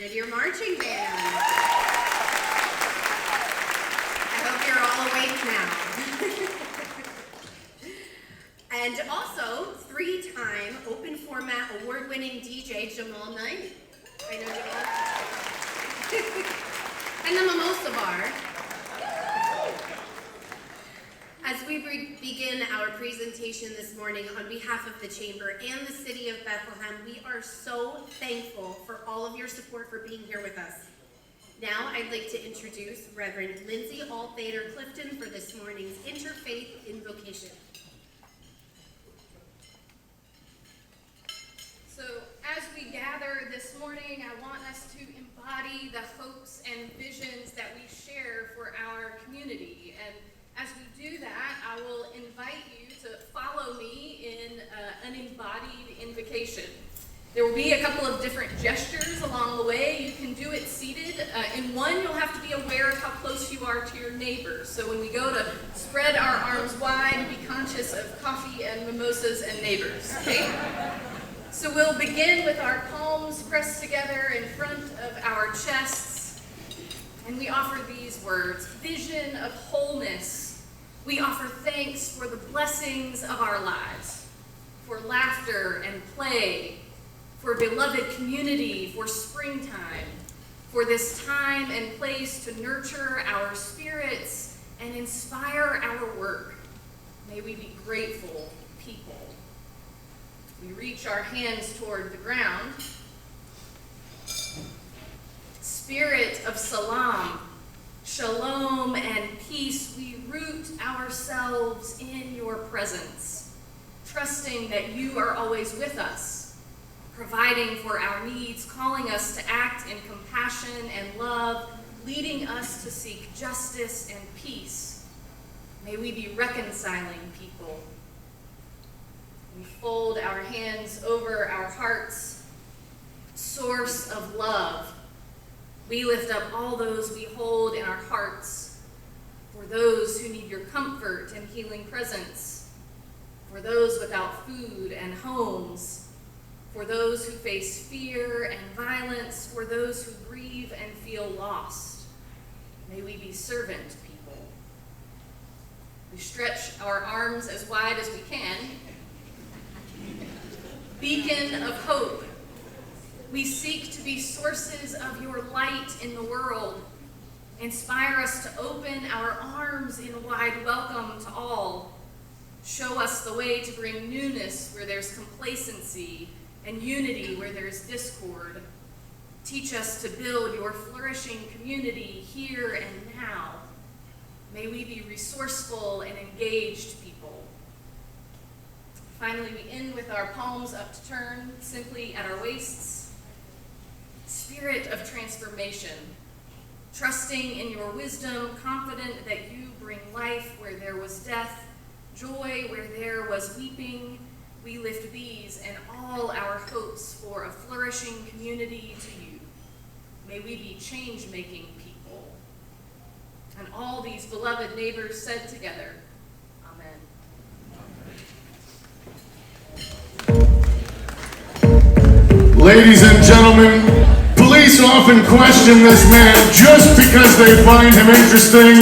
Grenadier Marching Band. I hope you're all awake now. And also, three-time open format award-winning DJ Jamal Knight. I know Jamal. And the Mimosa Bar. As we begin our presentation this morning on behalf of the Chamber and the City of Bethlehem, we are so thankful for all of your support for being here with us. Now I'd like to introduce Reverend Lindsay Althader Clifton for this morning's Interfaith Invocation. So as we gather this morning, I want us to embody the hopes and visions that we share for our community. And as we do that, I will invite you to follow me in an embodied invocation. There will be a couple of different gestures along the way. You can do it seated. In one, you'll have to be aware of how close you are to your neighbors. So when we go to spread our arms wide, be conscious of coffee and mimosas and neighbors, okay? So we'll begin with our palms pressed together in front of our chests. And we offer these words: vision of wholeness. We offer thanks for the blessings of our lives, for laughter and play, for beloved community, for springtime, for this time and place to nurture our spirits and inspire our work. May we be grateful people. We reach our hands toward the ground. Spirit of Salam, Shalom and peace, we root ourselves in your presence, trusting that you are always with us, providing for our needs, calling us to act in compassion and love, leading us to seek justice and peace. May we be reconciling people. We fold our hands over our hearts, source of love. We lift up all those we hold in our hearts, for those who need your comfort and healing presence, for those without food and homes, for those who face fear and violence, for those who grieve and feel lost. May we be servant people. We stretch our arms as wide as we can. Beacon of hope. We seek to be sources of your light in the world. Inspire us to open our arms in wide welcome to all. Show us the way to bring newness where there's complacency and unity where there's discord. Teach us to build your flourishing community here and now. May we be resourceful and engaged people. Finally, we end with our palms upturned simply at our waists. Spirit of transformation, trusting in your wisdom, confident that you bring life where there was death, joy where there was weeping. We lift these and all our hopes for a flourishing community to you. May we be change-making people. And all these beloved neighbors said together, Amen. Ladies and gentlemen, police often question this man just because they find him interesting.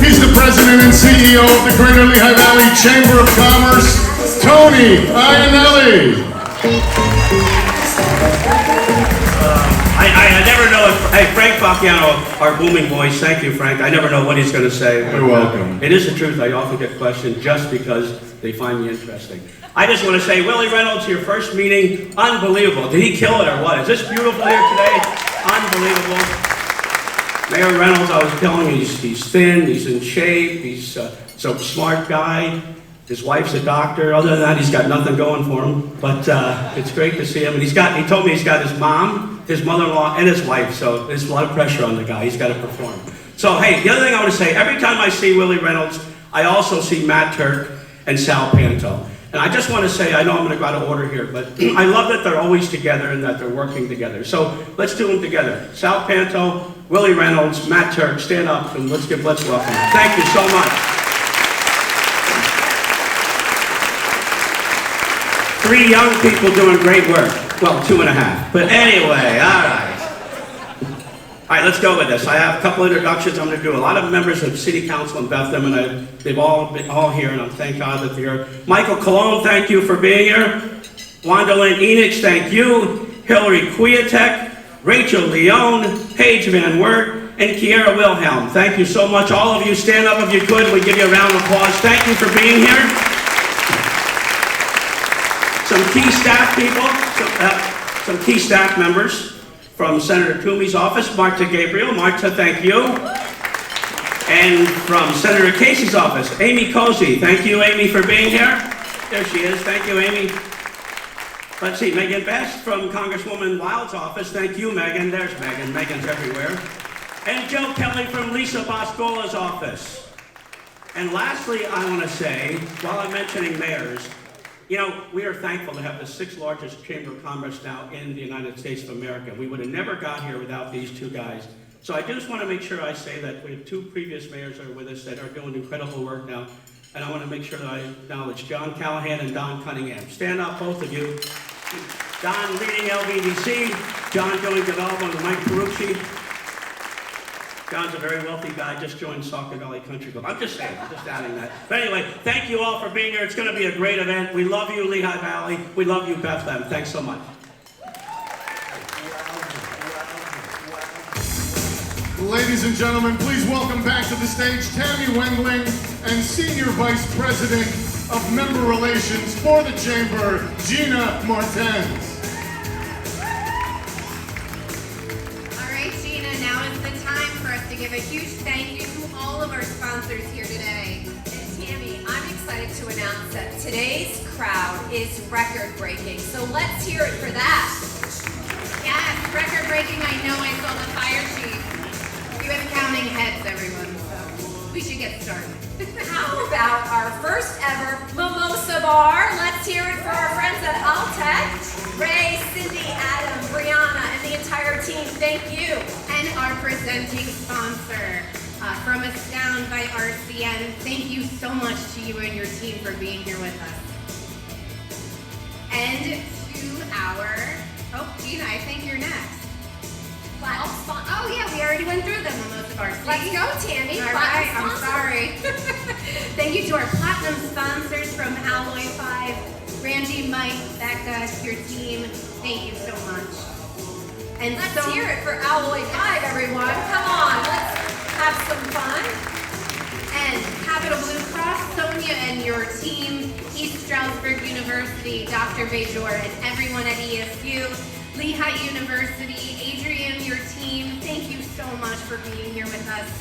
He's the president and CEO of the Greater Lehigh Valley Chamber of Commerce, Tony Iannelli. I never know if, hey, Frank Facciano, our booming voice, thank you, Frank. I never know what he's going to say. You're welcome. It is the truth. I often get questioned just because they find me interesting. I just want to say, Willie Reynolds, your first meeting, unbelievable. Did he kill it or what? Is this beautiful here today? Unbelievable. Mayor Reynolds, I was telling you, he's thin, he's in shape, he's a smart guy. His wife's a doctor. Other than that, he's got nothing going for him. But it's great to see him. And he told me he's got his mom, his mother-in-law, and his wife. So there's a lot of pressure on the guy. He's got to perform. So, hey, the other thing I want to say, every time I see Willie Reynolds, I also see Matt Turk and Sal Panto. And I just want to say, I know I'm going to go out of order here, but I love that they're always together and that they're working together. So let's do them together. Sal Panto, Willie Reynolds, Matt Turk, stand up and let's welcome them. Thank you so much. 3 young people doing great work. Well, 2.5. But anyway, all right. All right, let's go with this. I have a couple introductions I'm going to do. A lot of members of City Council in Bethlehem, and they've all been here, and I thank God that they're here. Michael Colon, thank you for being here. Wanda Lynn Enix, thank you. Hillary Kwiatek, Rachel Leone, Paige Van Wert, and Kiera Wilhelm. Thank you so much. All of you, stand up if you could. We give you a round of applause. Thank you for being here. Some key staff people, some key staff members from Senator Toomey's office, Marta Gabriel. Marta, thank you. And from Senator Casey's office, Amy Cozy. Thank you, Amy, for being here. There she is. Thank you, Amy. Let's see, Megan Best from Congresswoman Wild's office. Thank you, Megan. There's Megan. Megan's everywhere. And Joe Kelly from Lisa Boscola's office. And lastly, I want to say, while I'm mentioning mayors, you know, we are thankful to have the 6th largest Chamber of Commerce now in the United States of America. We would have never got here without these two guys. So I just want to make sure I say that we have 2 previous mayors that are with us that are doing incredible work now. And I want to make sure that I acknowledge John Callahan and Don Cunningham. Stand up, both of you. Don leading LVDC, John doing development with Mike Perucci. John's a very wealthy guy, just joined Saukey Valley Country Club. I'm just saying, just adding that. But anyway, thank you all for being here. It's going to be a great event. We love you, Lehigh Valley. We love you, Bethlehem. Thanks so much. Ladies and gentlemen, please welcome back to the stage Tammy Wendling and Senior Vice President of Member Relations for the Chamber, Gina Martens. All right, Gina, now is the time for us to give a huge thank you to all of our sponsors here today. And Tammy, I'm excited to announce that today's crowd is record-breaking, so let's hear it for that. Yes, record-breaking. I know, I saw the fire chief. We have counting heads, everyone, so we should get started. How about our first ever mimosa bar? Let's hear it for our friends at Altec. Ray, Cindy, Adam, Brianna, and the entire team, thank you. And our presenting sponsor, From Astound by RCN, thank you so much to you and your team for being here with us. And to our, oh, Gina, I think you're next. Oh yeah, we already went through them on most of our seats. Let's go, Tammy. All right, I'm sorry. Thank you to our platinum sponsors from Alloy 5, Randy, Mike, Becca, your team. Thank you so much. And let's hear it for Alloy 5, everyone. Come on, let's have some fun. And Capital Blue Cross, Sonia and your team, East Stroudsburg University, Dr. Bajor, and everyone at ESU. Lehigh University, Adrian, your team, thank you so much for being here with us.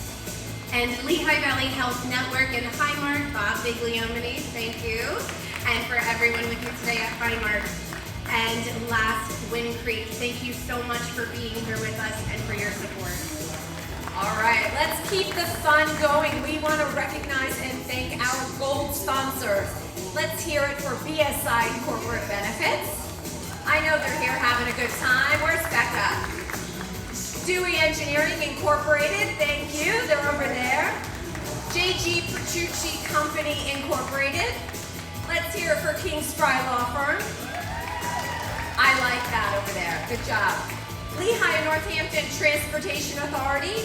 And Lehigh Valley Health Network and Highmark, Bob Bigliomini, thank you. And for everyone with you today at Highmark. And last, Wind Creek, thank you so much for being here with us and for your support. All right, let's keep the fun going. We want to recognize and thank our gold sponsors. Let's hear it for BSI Corporate Benefits. I know they're here having a good time. Where's Becca? Dewey Engineering Incorporated, thank you. They're over there. JG Petrucci Company Incorporated. Let's hear it for King Spry Law Firm. I like that over there. Good job. Lehigh and Northampton Transportation Authority.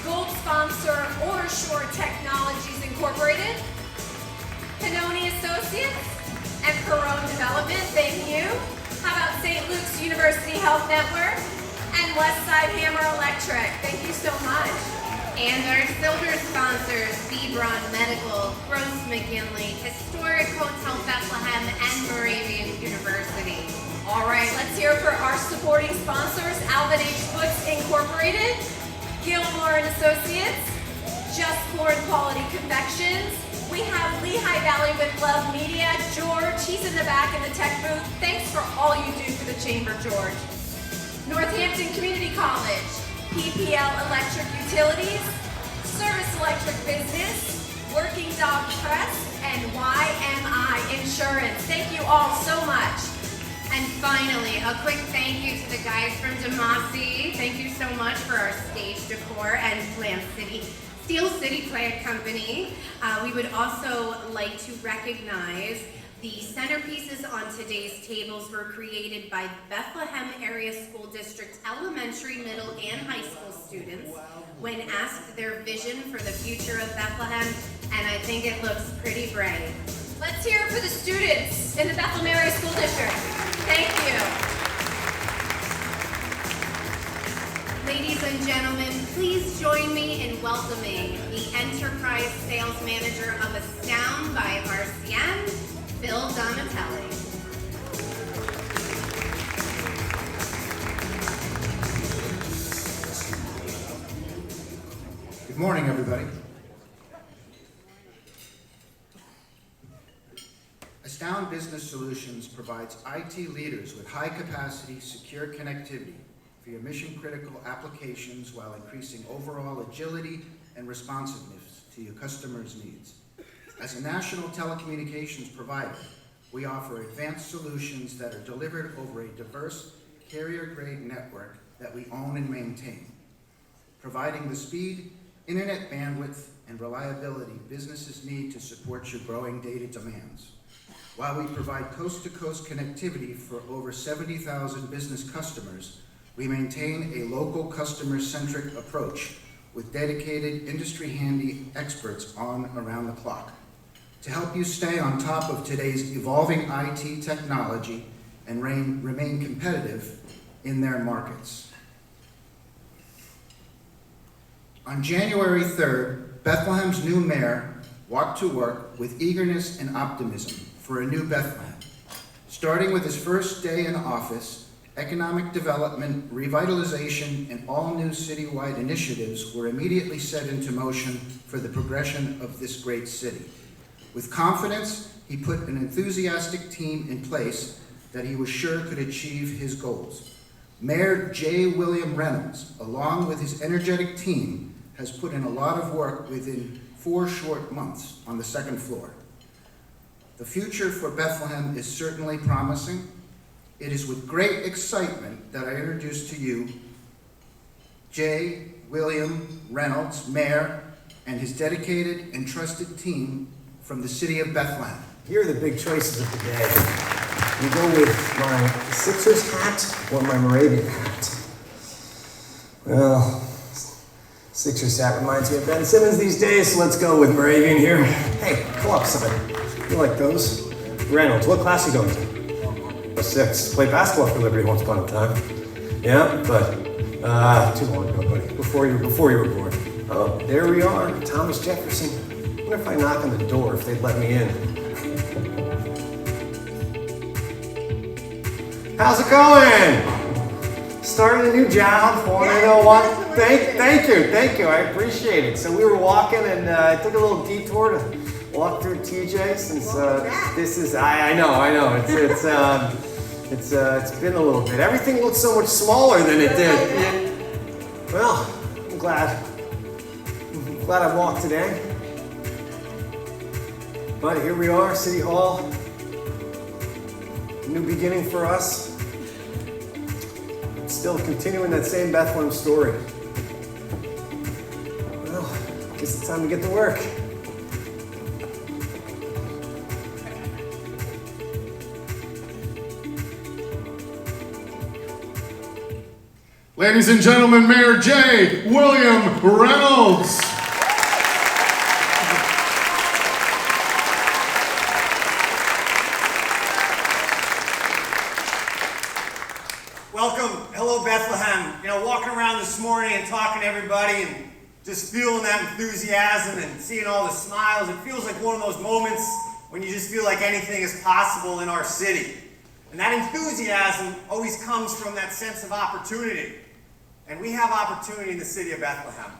Gold sponsor Orshore Technologies Incorporated. Panoni Associates and Perone Development, thank you. How about St. Luke's University Health Network and Westside Hammer Electric? Thank you so much. And our silver sponsors, Sebron Medical, Gross McGinley, Historic Hotel Bethlehem, and Moravian University. All right, let's hear it for our supporting sponsors, Alvin H. Books Incorporated, Gilmore and Associates, Just Corn Quality Confections. We have Lehigh Valley with Love Media. George, he's in the back in the tech booth. Thanks for all you do for the Chamber, George. Northampton Community College, PPL Electric Utilities, Service Electric Business, Working Dog Press, and YMI Insurance. Thank you all so much. And finally, a quick thank you to the guys from Demasi. Thank you so much for our stage decor and Steel City Plant Company. We would also like to recognize the centerpieces on today's tables were created by Bethlehem Area School District's elementary, middle, and high school students when asked their vision for the future of Bethlehem, and I think it looks pretty bright. Let's hear it for the students in the Bethlehem Area School District. Thank you. Ladies and gentlemen, please join me in welcoming the Enterprise Sales Manager of Astound by RCM, Phil Donatelli. Good morning, everybody. Astound Business Solutions provides IT leaders with high-capacity, secure connectivity for your mission-critical applications while increasing overall agility and responsiveness to your customers' needs. As a national telecommunications provider, we offer advanced solutions that are delivered over a diverse carrier-grade network that we own and maintain, providing the speed, internet bandwidth, and reliability businesses need to support your growing data demands. While we provide coast-to-coast connectivity for over 70,000 business customers, we maintain a local customer-centric approach with dedicated industry-handy experts on around the clock to help you stay on top of today's evolving IT technology and remain competitive in their markets. On January 3rd, Bethlehem's new mayor walked to work with eagerness and optimism for a new Bethlehem. Starting with his first day in office, economic development, revitalization, and all new citywide initiatives were immediately set into motion for the progression of this great city. With confidence, he put an enthusiastic team in place that he was sure could achieve his goals. Mayor J. William Reynolds, along with his energetic team, has put in a lot of work within 4 short months on the second floor. The future for Bethlehem is certainly promising. It is with great excitement that I introduce to you J. William Reynolds, Mayor, and his dedicated and trusted team from the city of Bethlehem. Here are the big choices of the day. We go with my Sixers hat or my Moravian hat. Well, Sixers hat reminds me of Ben Simmons these days, so let's go with Moravian here. Hey, come up, somebody. You like those? Reynolds, what class are you going to? 6. Played basketball for Liberty once upon a time. Yeah, but too long ago, buddy. Before you were born. Oh, there we are, Thomas Jefferson. I wonder if I knock on the door if they'd let me in. How's it going? Starting a new job, want to know what? Thank you, I appreciate it. So we were walking and I took a little detour to walk through TJ since this is, I know, it's been a little bit. Everything looks so much smaller than it did. Well, I'm glad I walked today. But here we are, City Hall. A new beginning for us. Still continuing that same Bethlehem story. Well, I guess it's time to get to work. Ladies and gentlemen, Mayor J. William Reynolds. Welcome, hello Bethlehem. You know, walking around this morning and talking to everybody and just feeling that enthusiasm and seeing all the smiles, it feels like one of those moments when you just feel like anything is possible in our city. And that enthusiasm always comes from that sense of opportunity. And we have opportunity in the city of Bethlehem.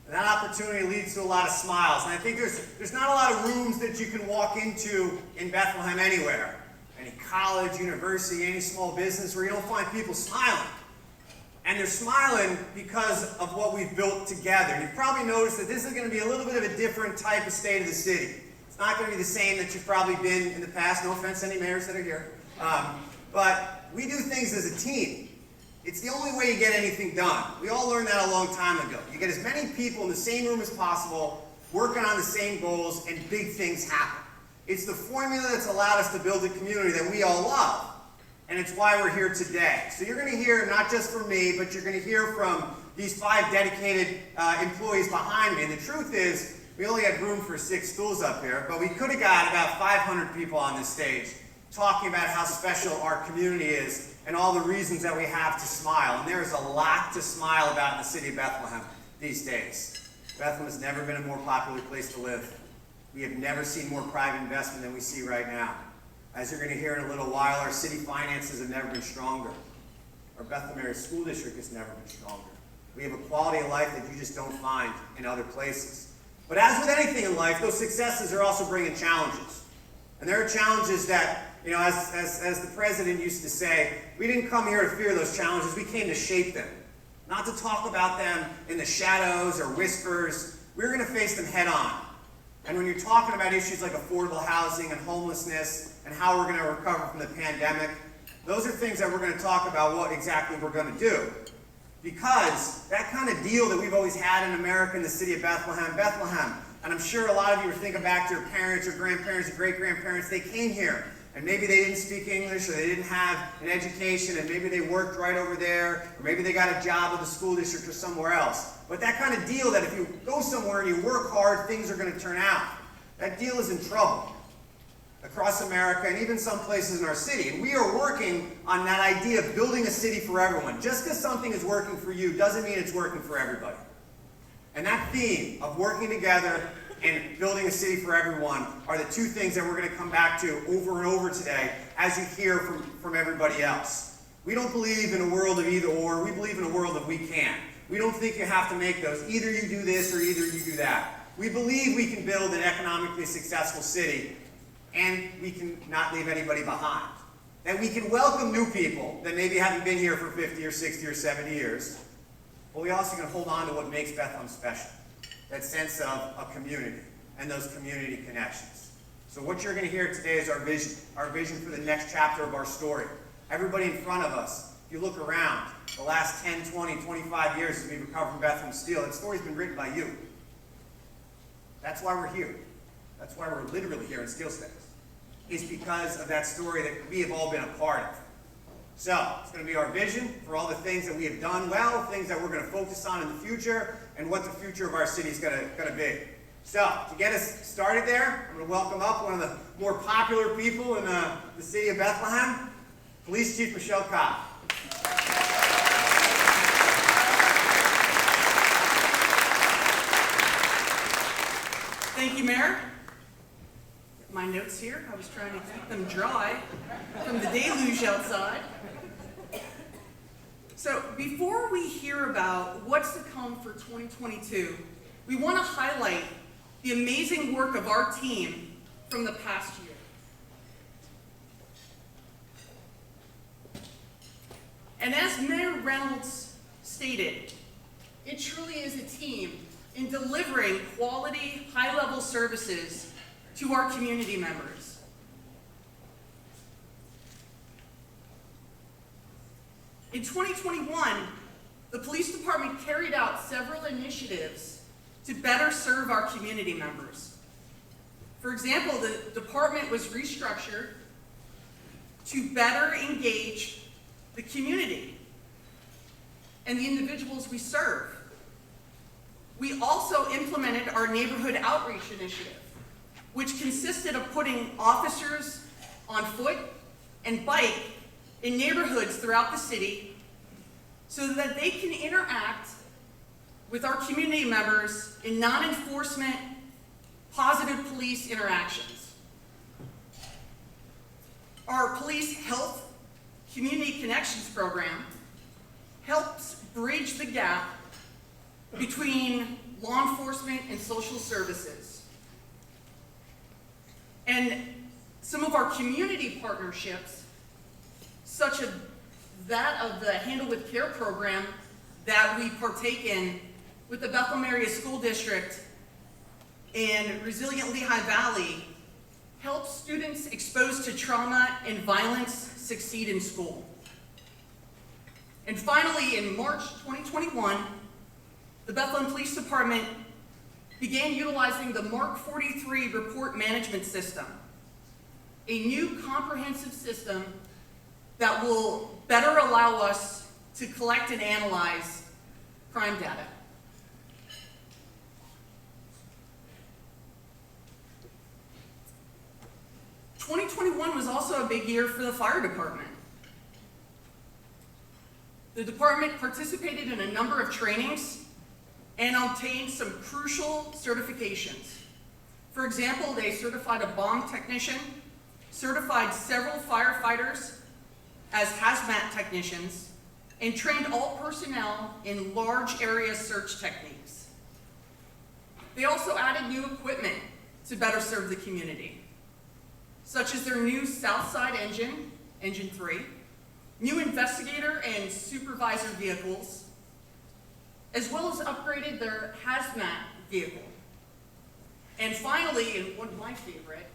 And that opportunity leads to a lot of smiles. And I think there's not a lot of rooms that you can walk into in Bethlehem anywhere. Any college, university, any small business where you don't find people smiling. And they're smiling because of what we've built together. You've probably noticed that this is going to be a little bit of a different type of state of the city. It's not going to be the same that you've probably been in the past. No offense to any mayors that are here. But we do things as a team. It's the only way you get anything done. We all learned that a long time ago. You get as many people in the same room as possible, working on the same goals, and big things happen. It's the formula that's allowed us to build a community that we all love. And it's why we're here today. So you're going to hear not just from me, but you're going to hear from these 5 dedicated employees behind me. And the truth is, we only had room for 6 stools up here, but we could have got about 500 people on this stage talking about how special our community is and all the reasons that we have to smile. And there is a lot to smile about in the city of Bethlehem these days. Bethlehem has never been a more popular place to live. We have never seen more private investment than we see right now. As you're going to hear in a little while, our city finances have never been stronger. Our Bethlehem area school district has never been stronger. We have a quality of life that you just don't find in other places. But as with anything in life, those successes are also bringing challenges. And there are challenges that, as the president used to say, we didn't come here to fear those challenges, we came to shape them. Not to talk about them in the shadows or whispers. We're going to face them head on. And when you're talking about issues like affordable housing and homelessness and how we're going to recover from the pandemic, those are things that we're going to talk about what exactly we're going to do. Because that kind of deal that we've always had in America in the city of Bethlehem, and I'm sure a lot of you are thinking back to your parents or grandparents or great-grandparents, they came here, and maybe they didn't speak English or they didn't have an education, and maybe they worked right over there, or maybe they got a job with the school district or somewhere else. But that kind of deal that if you go somewhere and you work hard, things are going to turn out. That deal is in trouble across America and even some places in our city. And we are working on that idea of building a city for everyone. Just because something is working for you doesn't mean it's working for everybody. And that theme of working together and building a city for everyone are the 2 things that we're going to come back to over and over today as you hear from everybody else. We don't believe in a world of either or. We believe in a world of we can. We don't think you have to make those. Either you do this or either you do that. We believe we can build an economically successful city and we can not leave anybody behind. That we can welcome new people that maybe haven't been here for 50 or 60 or 70 years. But we also can hold on to what makes Bethlehem special. That sense of a community and those community connections. So what you're going to hear today is our vision for the next chapter of our story. Everybody in front of us, if you look around, the last 10, 20, 25 years as we've recovered from Bethlehem Steel, that story's been written by you. That's why we're here. That's why we're literally here in Steel Steaks. It's because of that story that we have all been a part of. So, it's going to be our vision for all the things that we have done well, things that we're going to focus on in the future, and what the future of our city is going to be. So, to get us started there, I'm going to welcome up one of the more popular people in the city of Bethlehem, Police Chief Michelle Cobb. Thank you, Mayor. My notes here, I was trying to keep them dry from the deluge outside. So before we hear about what's to come for 2022, we want to highlight the amazing work of our team from the past year. And as Mayor Reynolds stated, it truly is a team in delivering quality, high-level services to our community members. In 2021, the police department carried out several initiatives to better serve our community members. For example, the department was restructured to better engage the community and the individuals we serve. We also implemented our neighborhood outreach initiative, which consisted of putting officers on foot and bike in neighborhoods throughout the city so that they can interact with our community members in non-enforcement, positive police interactions. Our Police Health Community Connections program helps bridge the gap between law enforcement and social services. And some of our community partnerships, such as that of the Handle with Care program that we partake in with the Bethlehem Area School District and Resilient Lehigh Valley, help students exposed to trauma and violence succeed in school. And finally, in March 2021, the Bethlehem Police Department began utilizing the Mark 43 report management system, a new comprehensive system that will better allow us to collect and analyze crime data. '21 was also a big year for the fire department. The department participated in a number of trainings and obtained some crucial certifications. For example, they certified a bomb technician, certified several firefighters as hazmat technicians, and trained all personnel in large area search techniques. They also added new equipment to better serve the community, such as their new Southside engine, Engine 3, new investigator and supervisor vehicles, as well as upgraded their hazmat vehicle. And finally, and one of my favorite,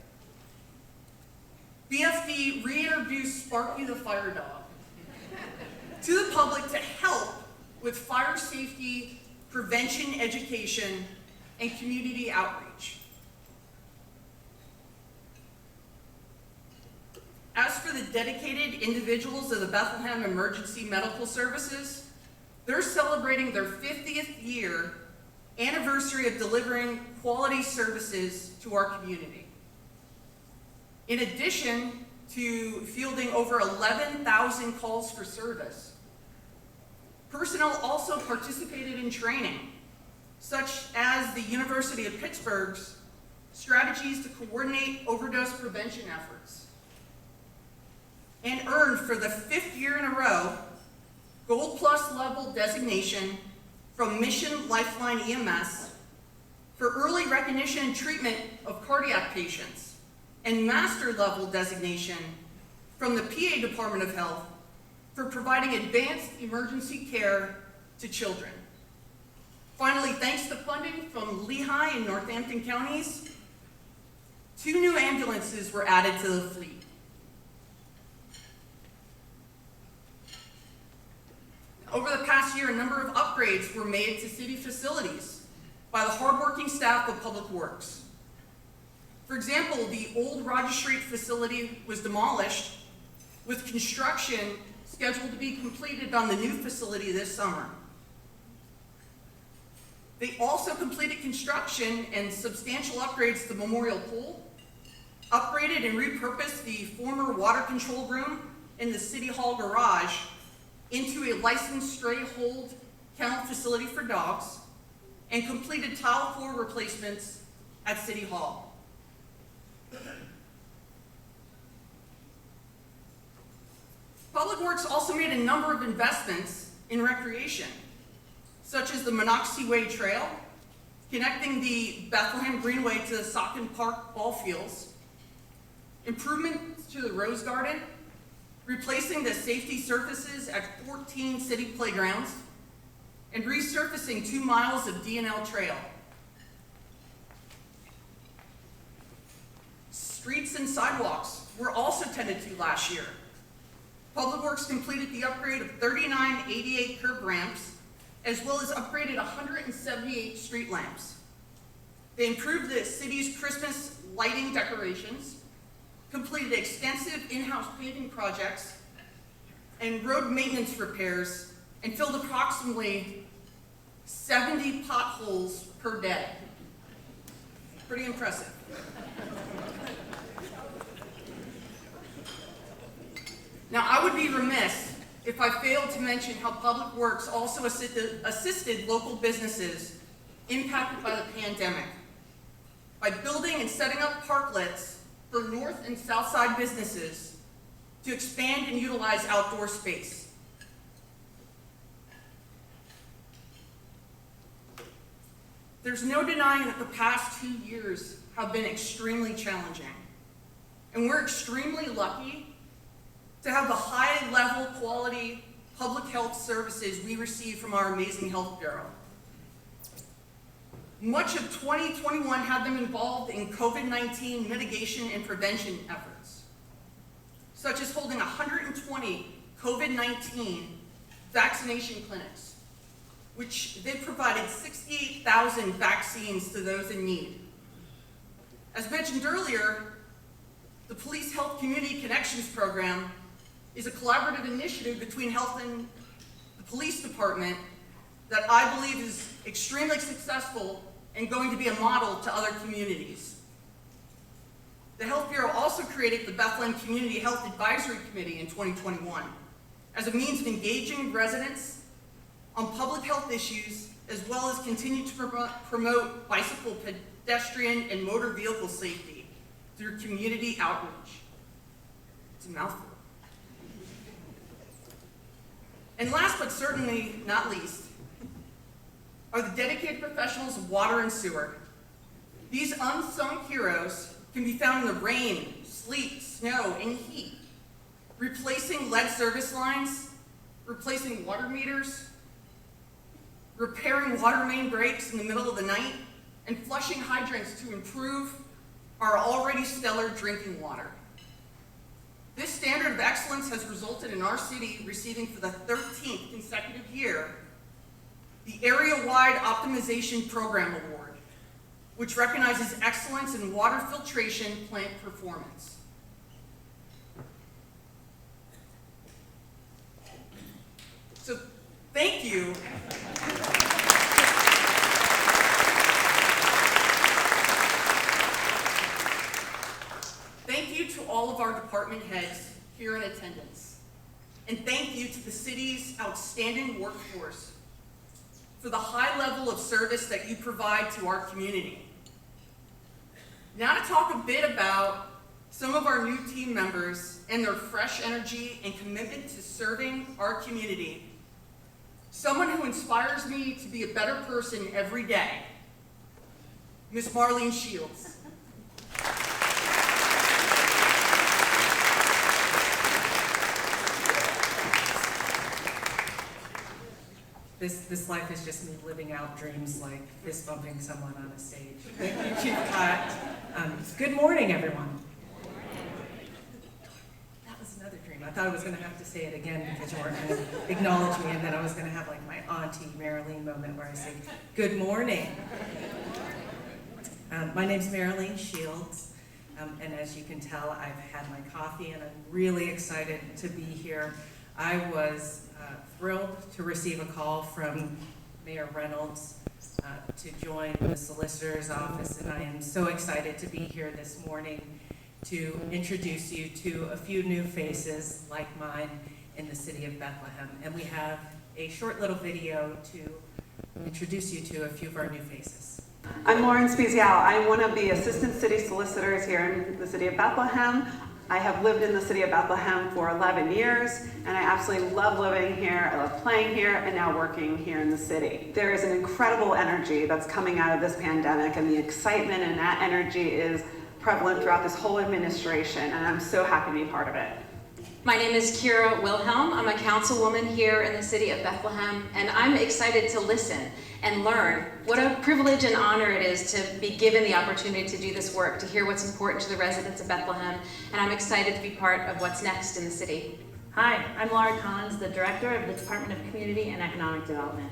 BFD reintroduced Sparky the fire dog to the public to help with fire safety, prevention education, and community outreach. As for the dedicated individuals of the Bethlehem Emergency Medical Services, they're celebrating their 50th year anniversary of delivering quality services to our community. In addition to fielding over 11,000 calls for service, personnel also participated in training, such as the University of Pittsburgh's strategies to coordinate overdose prevention efforts, and earned for the 5th year in a row Gold Plus level designation from Mission Lifeline EMS for early recognition and treatment of cardiac patients, and Master level designation from the PA Department of Health for providing advanced emergency care to children. Finally, thanks to funding from Lehigh and Northampton counties, 2 new ambulances were added to the fleet. Over the past year, a number of upgrades were made to city facilities by the hardworking staff of Public Works. For example, the old Rogers Street facility was demolished, with construction scheduled to be completed on the new facility this summer. They also completed construction and substantial upgrades to the Memorial Pool, upgraded and repurposed the former water control room in the City Hall garage into a licensed stray hold kennel facility for dogs, and completed tile floor replacements at City Hall. Public Works also made a number of investments in recreation, such as the Monocacy Way Trail, connecting the Bethlehem Greenway to the Socken Park ball fields, improvements to the Rose Garden, replacing the safety surfaces at 14 city playgrounds, and resurfacing 2 miles of D&L Trail. Streets and sidewalks were also tended to last year. Public Works completed the upgrade of 39 ADA curb ramps, as well as upgraded 178 street lamps. They improved the city's Christmas lighting decorations, completed extensive in-house paving projects, and road maintenance repairs, and filled approximately 70 potholes per day. Pretty impressive. Now, I would be remiss if I failed to mention how Public Works also assisted local businesses impacted by the pandemic by building and setting up parklets for North and South Side businesses to expand and utilize outdoor space. There's no denying that the past 2 years have been extremely challenging, and we're extremely lucky to have the high-level quality public health services we receive from our amazing health bureau. Much of 2021 had them involved in COVID-19 mitigation and prevention efforts, such as holding 120 COVID-19 vaccination clinics, which they provided 68,000 vaccines to those in need. As mentioned earlier, the Police Health Community Connections Program is a collaborative initiative between health and the police department that I believe is extremely successful and going to be a model to other communities. The Health Bureau also created the Bethlehem Community Health Advisory Committee in 2021 as a means of engaging residents on public health issues, as well as continue to promote bicycle, pedestrian, and motor vehicle safety through community outreach. It's a mouthful. And last but certainly not least, are the dedicated professionals of water and sewer. These unsung heroes can be found in the rain, sleet, snow, and heat, replacing lead service lines, replacing water meters, repairing water main breaks in the middle of the night, and flushing hydrants to improve our already stellar drinking water. This standard of excellence has resulted in our city receiving for the 13th consecutive year the Area-Wide Optimization Program Award, which recognizes excellence in water filtration plant performance. So, thank you. Thank you to all of our department heads here in attendance. And thank you to the city's outstanding workforce for the high level of service that you provide to our community. Now to talk a bit about some of our new team members and their fresh energy and commitment to serving our community. Someone who inspires me to be a better person every day, Miss Marlene Shields. This life is just me living out dreams like fist bumping someone on a stage. Thank you, Chief Cott. Good morning, everyone. That was another dream. I thought I was going to have to say it again because you weren't going to acknowledge me, and then I was going to have like my auntie Marilyn moment where I say, good morning. My name's Marilyn Shields, and as you can tell, I've had my coffee, and I'm really excited to be here. I was thrilled to receive a call from Mayor Reynolds to join the solicitor's office, and I am so excited to be here this morning to introduce you to a few new faces like mine in the city of Bethlehem. And we have a short little video to introduce you to a few of our new faces. I'm Lauren Spezial. I'm one of the assistant city solicitors here in the city of Bethlehem. I have lived in the city of Bethlehem for 11 years, and I absolutely love living here, I love playing here, and now working here in the city. There is an incredible energy that's coming out of this pandemic, and the excitement and that energy is prevalent throughout this whole administration, and I'm so happy to be part of it. My name is Kira Wilhelm. I'm a councilwoman here in the city of Bethlehem, and I'm excited to listen and learn. What a privilege and honor it is to be given the opportunity to do this work, to hear what's important to the residents of Bethlehem, and I'm excited to be part of what's next in the city. Hi, I'm Laura Collins, the Director of the Department of Community and Economic Development.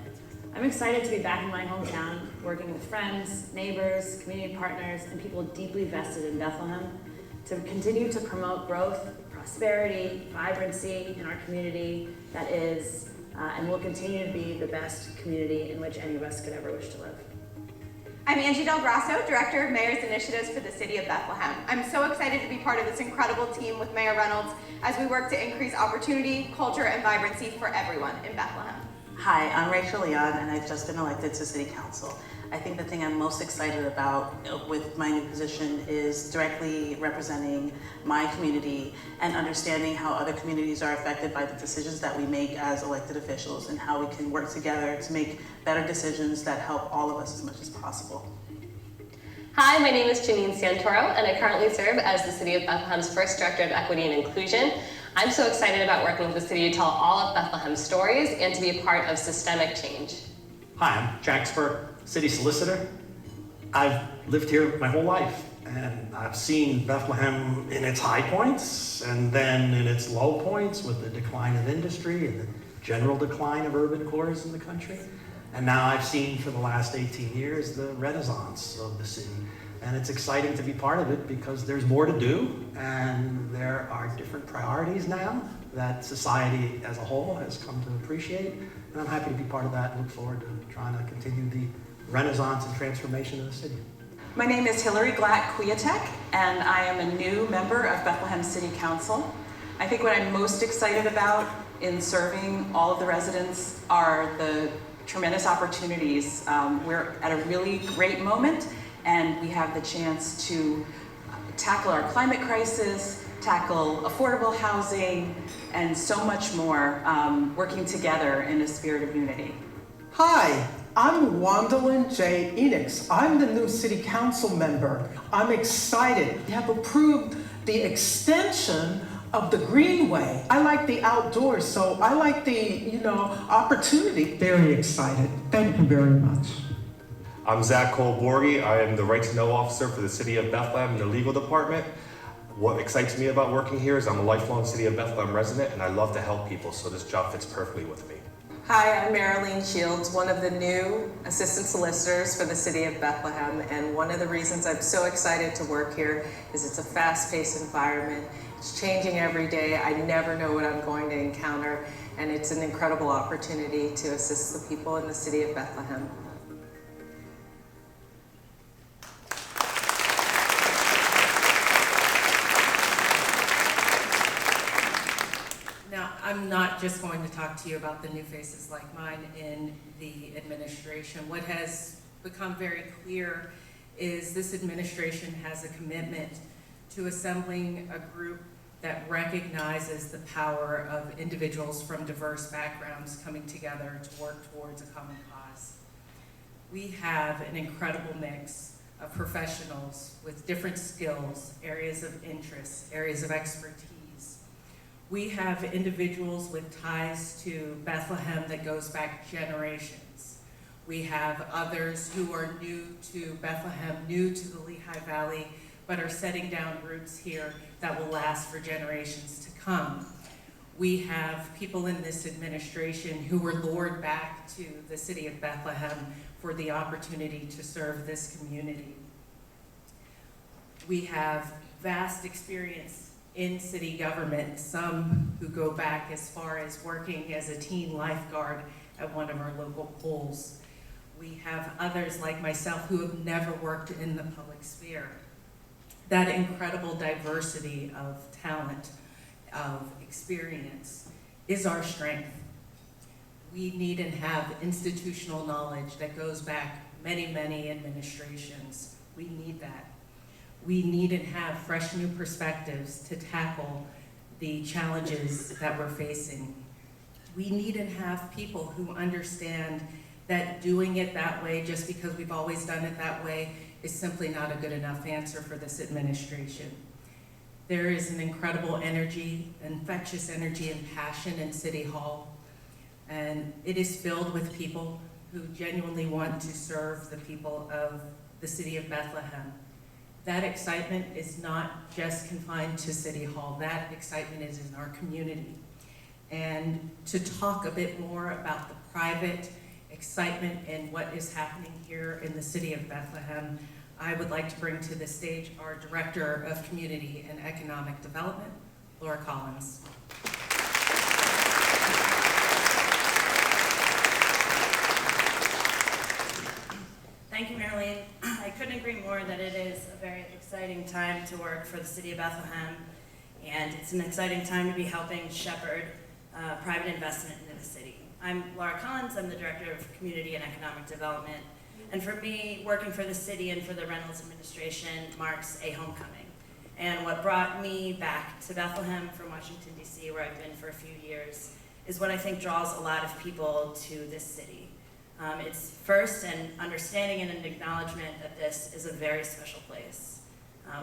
I'm excited to be back in my hometown, working with friends, neighbors, community partners, and people deeply vested in Bethlehem to continue to promote growth, prosperity, vibrancy in our community that is and will continue to be the best community in which any of us could ever wish to live. I'm Angie Del Grasso, Director of Mayor's Initiatives for the City of Bethlehem. I'm so excited to be part of this incredible team with Mayor Reynolds as we work to increase opportunity, culture, and vibrancy for everyone in Bethlehem. Hi, I'm Rachel Leon, and I've just been elected to City Council. I think the thing I'm most excited about with my new position is directly representing my community and understanding how other communities are affected by the decisions that we make as elected officials and how we can work together to make better decisions that help all of us as much as possible. Hi, my name is Janine Santoro, and I currently serve as the City of Bethlehem's first Director of Equity and Inclusion. I'm so excited about working with the city to tell all of Bethlehem's stories and to be a part of systemic change. Hi, I'm Jack Spur, City Solicitor. I've lived here my whole life, and I've seen Bethlehem in its high points and then in its low points with the decline of industry and the general decline of urban cores in the country. And now I've seen for the last 18 years the renaissance of the city. And it's exciting to be part of it because there's more to do and there are different priorities now that society as a whole has come to appreciate. And I'm happy to be part of that and look forward to trying to continue the renaissance and transformation of the city. My name is Hillary Glatt-Kwiatek, and I am a new member of Bethlehem City Council. I think what I'm most excited about in serving all of the residents are the tremendous opportunities. We're at a really great moment, and we have the chance to tackle our climate crisis, tackle affordable housing, and so much more, working together in a spirit of unity. Hi, I'm Wandalyn J. Enix. I'm the new City Council member. I'm excited. We have approved the extension of the Greenway. I like the outdoors, so I like the, opportunity. Very excited. Thank you very much. I'm Zach Cole-Borgi. I am the Right to Know Officer for the City of Bethlehem in the legal department. What excites me about working here is I'm a lifelong City of Bethlehem resident, and I love to help people, so this job fits perfectly with me. Hi, I'm Marilyn Shields, one of the new assistant solicitors for the City of Bethlehem, and one of the reasons I'm so excited to work here is it's a fast-paced environment. It's changing every day. I never know what I'm going to encounter, and it's an incredible opportunity to assist the people in the City of Bethlehem. Now, I'm not just going to talk to you about the new faces like mine in the administration. What has become very clear is this administration has a commitment to assembling a group that recognizes the power of individuals from diverse backgrounds coming together to work towards a common cause. We have an incredible mix of professionals with different skills, areas of interest, areas of expertise. We have individuals with ties to Bethlehem that goes back generations. We have others who are new to Bethlehem, new to the Lehigh Valley, but are setting down roots here that will last for generations to come. We have people in this administration who were lured back to the city of Bethlehem for the opportunity to serve this community. We have vast experience in city government, some who go back as far as working as a teen lifeguard at one of our local pools. We have others like myself who have never worked in the public sphere. That incredible diversity of talent, of experience, is our strength. We need and have institutional knowledge that goes back many, many administrations. We need that. We need and have fresh new perspectives to tackle the challenges that we're facing. We need and have people who understand that doing it that way, just because we've always done it that way, is simply not a good enough answer for this administration. There is an incredible energy, infectious energy and passion in City Hall, and it is filled with people who genuinely want to serve the people of the city of Bethlehem. That excitement is not just confined to City Hall. That excitement is in our community. And to talk a bit more about the private excitement and what is happening here in the city of Bethlehem, I would like to bring to the stage our Director of Community and Economic Development, Laura Collins. Thank you, Marilyn. I couldn't agree more that it is a very exciting time to work for the City of Bethlehem, and it's an exciting time to be helping shepherd private investment into the city. I'm Laura Collins. I'm the Director of Community and Economic Development, and for me, working for the city and for the Reynolds administration marks a homecoming. And what brought me back to Bethlehem from Washington, D.C., where I've been for a few years, is what I think draws a lot of people to this city. It's first an understanding and an acknowledgement that this is a very special place.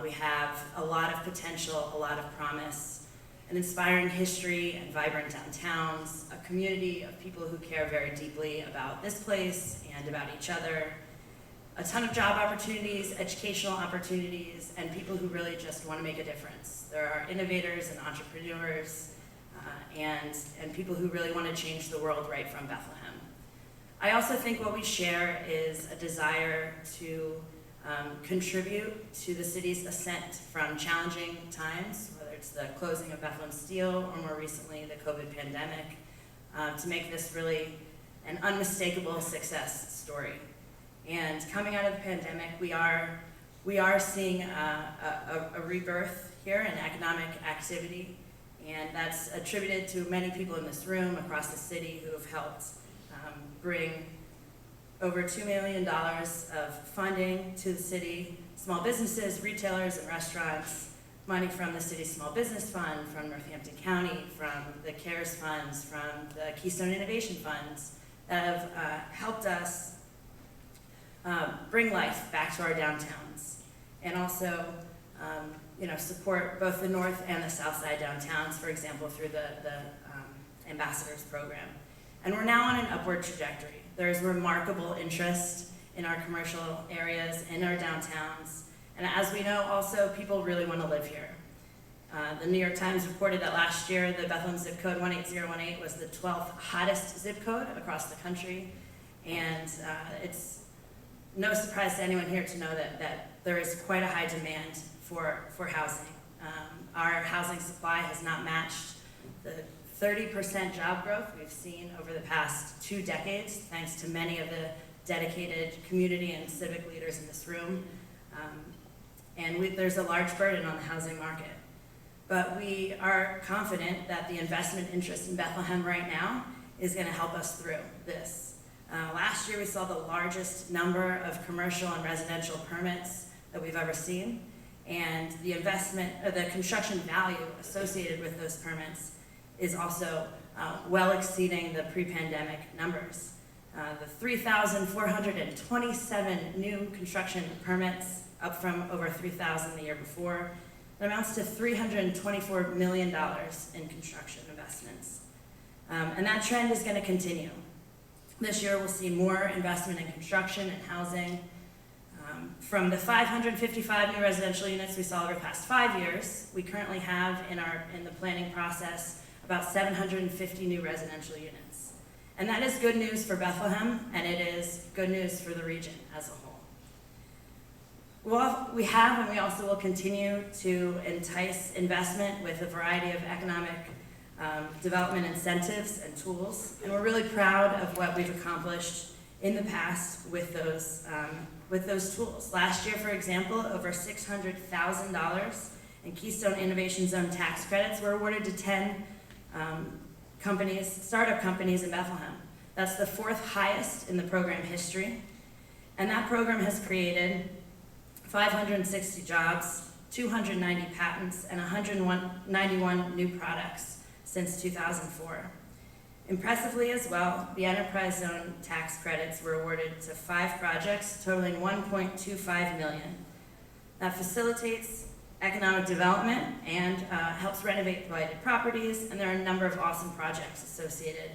We have a lot of potential, a lot of promise, an inspiring history and vibrant downtowns, a community of people who care very deeply about this place and about each other, a ton of job opportunities, educational opportunities, and people who really just want to make a difference. There are innovators and entrepreneurs and people who really want to change the world right from Bethlehem. I also think what we share is a desire to contribute to the city's ascent from challenging times, whether it's the closing of Bethlehem Steel or more recently the COVID pandemic, to make this really an unmistakable success story. And coming out of the pandemic, we are seeing a rebirth here in economic activity, and that's attributed to many people in this room across the city who have helped bring over $2 million of funding to the city, small businesses, retailers, and restaurants, money from the city's small business fund, from Northampton County, from the CARES funds, from the Keystone Innovation funds, that have helped us bring life back to our downtowns, and also support both the north and the south side downtowns, for example, through the Ambassadors program. And we're now on an upward trajectory. There's remarkable interest in our commercial areas, in our downtowns, and as we know, also, people really want to live here. The New York Times reported that last year, the Bethlehem zip code 18018 was the 12th hottest zip code across the country, and it's no surprise to anyone here to know that there is quite a high demand for housing. Our housing supply has not matched the 30% job growth we've seen over the past 2 decades, thanks to many of the dedicated community and civic leaders in this room. There's a large burden on the housing market. But we are confident that the investment interest in Bethlehem right now is going to help us through this. Last year we saw the largest number of commercial and residential permits that we've ever seen, and the construction value associated with those permits is also well exceeding the pre-pandemic numbers. The 3,427 new construction permits, up from over 3,000 the year before, that amounts to $324 million in construction investments. And that trend is going to continue. This year we'll see more investment in construction and housing. From the 555 new residential units we saw over the past 5 years, we currently have in the planning process about 750 new residential units. And that is good news for Bethlehem, and it is good news for the region as a whole. We have and we also will continue to entice investment with a variety of economic development incentives and tools, and we're really proud of what we've accomplished in the past with those tools. Last year, for example, over $600,000 in Keystone Innovation Zone tax credits were awarded to 10 startup companies in Bethlehem. That's the 4th highest in the program history, and that program has created 560 jobs, 290 patents, and 191 new products since 2004. Impressively as well, the Enterprise Zone tax credits were awarded to 5 projects totaling $1.25 million. That facilitates economic development and helps renovate blighted properties, and there are a number of awesome projects associated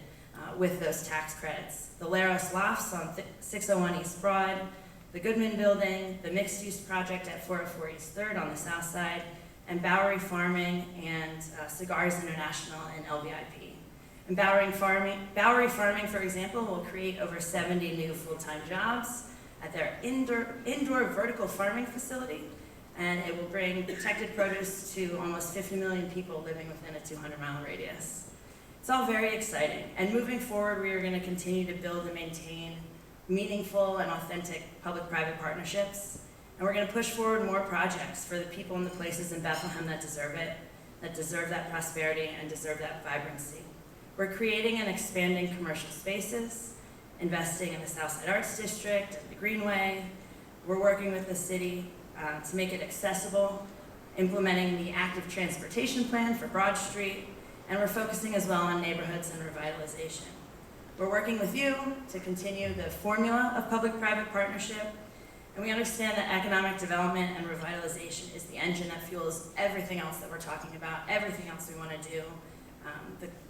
with those tax credits. The Laros Lofts on 601 East Broad, the Goodman Building, the mixed-use project at 404 East 3rd on the south side, and Bowery Farming and Cigars International in LVIP. And Bowery Farming, for example, will create over 70 new full-time jobs at their indoor vertical farming facility, and it will bring protected produce to almost 50 million people living within a 200-mile radius. It's all very exciting, and moving forward, we are going to continue to build and maintain meaningful and authentic public-private partnerships, and we're going to push forward more projects for the people and the places in Bethlehem that deserve it, that deserve that prosperity and deserve that vibrancy. We're creating and expanding commercial spaces, investing in the Southside Arts District and the Greenway. We're working with the city to make it accessible, implementing the active transportation plan for Broad Street, and we're focusing as well on neighborhoods and revitalization. We're working with you to continue the formula of public-private partnership, and we understand that economic development and revitalization is the engine that fuels everything else that we're talking about, everything else we want to do,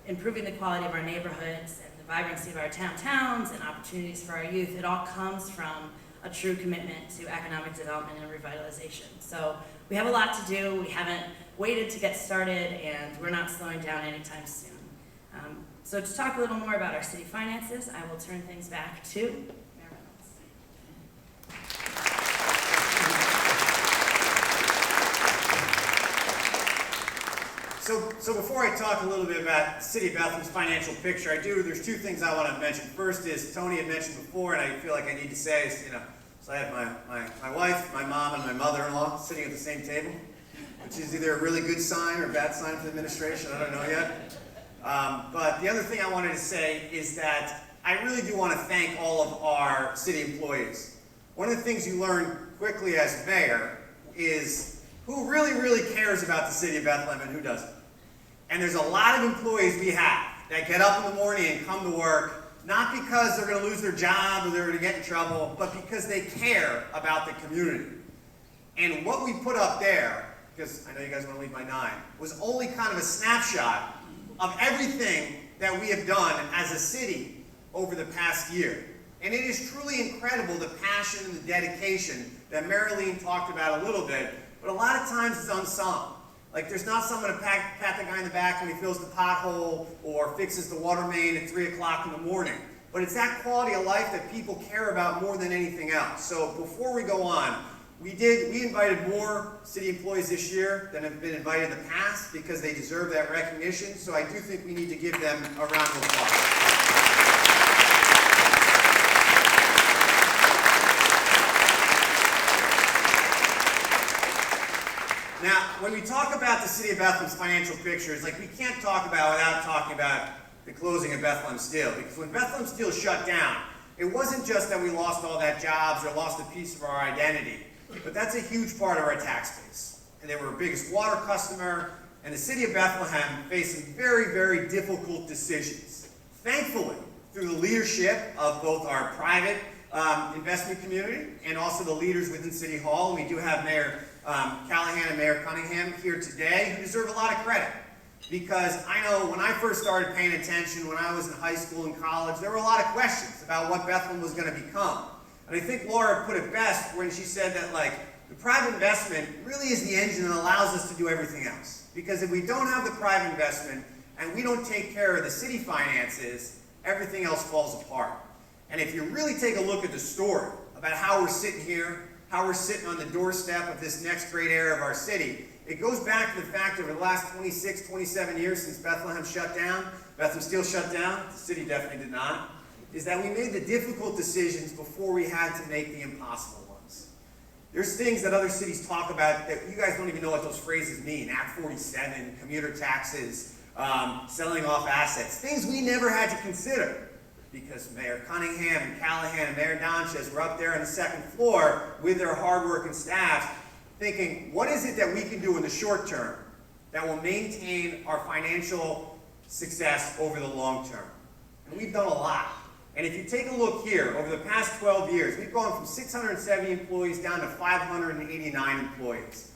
improving the quality of our neighborhoods and the vibrancy of our towns and opportunities for our youth. It all comes from a true commitment to economic development and revitalization. So we have a lot to do. We haven't waited to get started, and we're not slowing down anytime soon. So to talk a little more about our city finances, I will turn things back to Mayor Reynolds. So before I talk a little bit about the City of Bethlehem's financial picture, there's two things I want to mention. First is, Tony had mentioned before, and I feel like I need to say, is, so I have my wife, my mom, and my mother-in-law sitting at the same table, which is either a really good sign or a bad sign for the administration, I don't know yet. But the other thing I wanted to say is that I really do want to thank all of our city employees. One of the things you learn quickly as mayor is who really, really cares about the City of Bethlehem and who doesn't. And there's a lot of employees we have that get up in the morning and come to work, not because they're going to lose their job or they're going to get in trouble, but because they care about the community. And what we put up there, because I know you guys want to leave by 9, was only kind of a snapshot of everything that we have done as a city over the past year. And it is truly incredible, the passion and the dedication that Marilyn talked about a little bit, but a lot of times it's unsung. Like, there's not someone to pat the guy in the back when he fills the pothole or fixes the water main at 3 o'clock in the morning. But it's that quality of life that people care about more than anything else. So before we go on, we invited more city employees this year than have been invited in the past because they deserve that recognition. So I do think we need to give them a round of applause. Now, when we talk about the City of Bethlehem's financial picture, it's like we can't talk about without talking about the closing of Bethlehem Steel. Because when Bethlehem Steel shut down, it wasn't just that we lost all that jobs or lost a piece of our identity, but that's a huge part of our tax base. And they were our biggest water customer, and the City of Bethlehem faced some very, very difficult decisions. Thankfully, through the leadership of both our private investment community and also the leaders within City Hall, and we do have Mayor Callahan and Mayor Cunningham here today, who deserve a lot of credit. Because I know when I first started paying attention, when I was in high school and college, there were a lot of questions about what Bethlehem was going to become. And I think Laura put it best when she said that, like, the private investment really is the engine that allows us to do everything else. Because if we don't have the private investment and we don't take care of the city finances, everything else falls apart. And if you really take a look at the story about how we're sitting here, how we're sitting on the doorstep of this next great era of our city, it goes back to the fact over the last 26, 27 years since Bethlehem shut down, Bethlehem Steel shut down, the city definitely did not, is that we made the difficult decisions before we had to make the impossible ones. There's things that other cities talk about that you guys don't even know what those phrases mean. Act 47, commuter taxes, selling off assets, things we never had to consider. Because Mayor Cunningham and Callahan and Mayor Donchez were up there on the second floor with their hardworking staffs thinking, what is it that we can do in the short term that will maintain our financial success over the long term? And we've done a lot. And if you take a look here, over the past 12 years, we've gone from 670 employees down to 589 employees.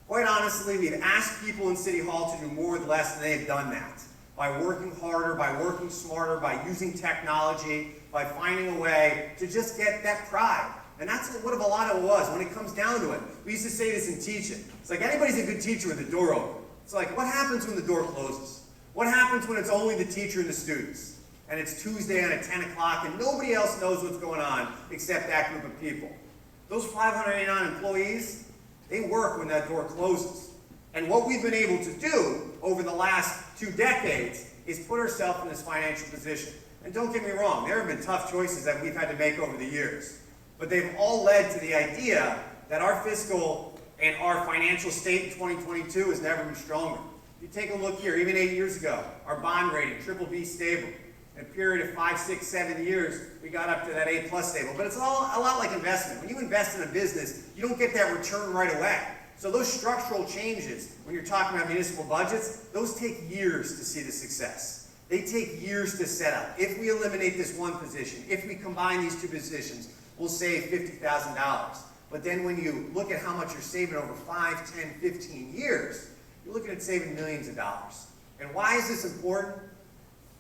Quite honestly, we've asked people in City Hall to do more with less, and they've done that. By working harder, by working smarter, by using technology, by finding a way to just get that pride. And that's what a lot of it was when it comes down to it. We used to say this in teaching. It's like anybody's a good teacher with the door open. It's like, what happens when the door closes? What happens when it's only the teacher and the students? And it's Tuesday and at 10 o'clock and nobody else knows what's going on except that group of people. Those 589 employees, they work when that door closes. And what we've been able to do over the last 2 decades is put ourselves in this financial position. And don't get me wrong, there have been tough choices that we've had to make over the years. But they've all led to the idea that our fiscal and our financial state in 2022 has never been stronger. If you take a look here, even 8 years ago, our bond rating, BBB stable. In a period of 5, 6, 7 years, we got up to that A+ stable. But it's a lot like investment. When you invest in a business, you don't get that return right away. So those structural changes, when you're talking about municipal budgets, those take years to see the success. They take years to set up. If we eliminate this one position, if we combine these 2 positions, we'll save $50,000. But then when you look at how much you're saving over 5, 10, 15 years, you're looking at saving millions of dollars. And why is this important?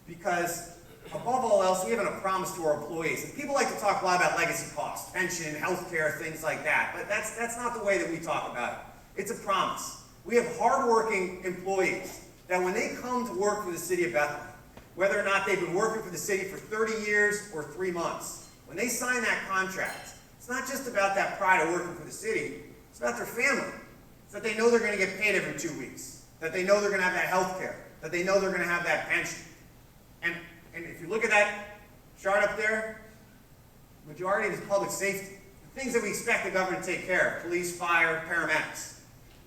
Because above all else, we have a promise to our employees. And people like to talk a lot about legacy costs, pension, healthcare, things like that. But that's not the way that we talk about it. It's a promise. We have hardworking employees that when they come to work for the City of Bethlehem, whether or not they've been working for the city for 30 years or 3 months, when they sign that contract, it's not just about that pride of working for the city, it's about their family. It's that they know they're going to get paid every 2 weeks. that they know they're going to have that health care, that they know they're going to have that pension. And if you look at that chart up there, majority is public safety. The things that we expect the government to take care of, police, fire, paramedics.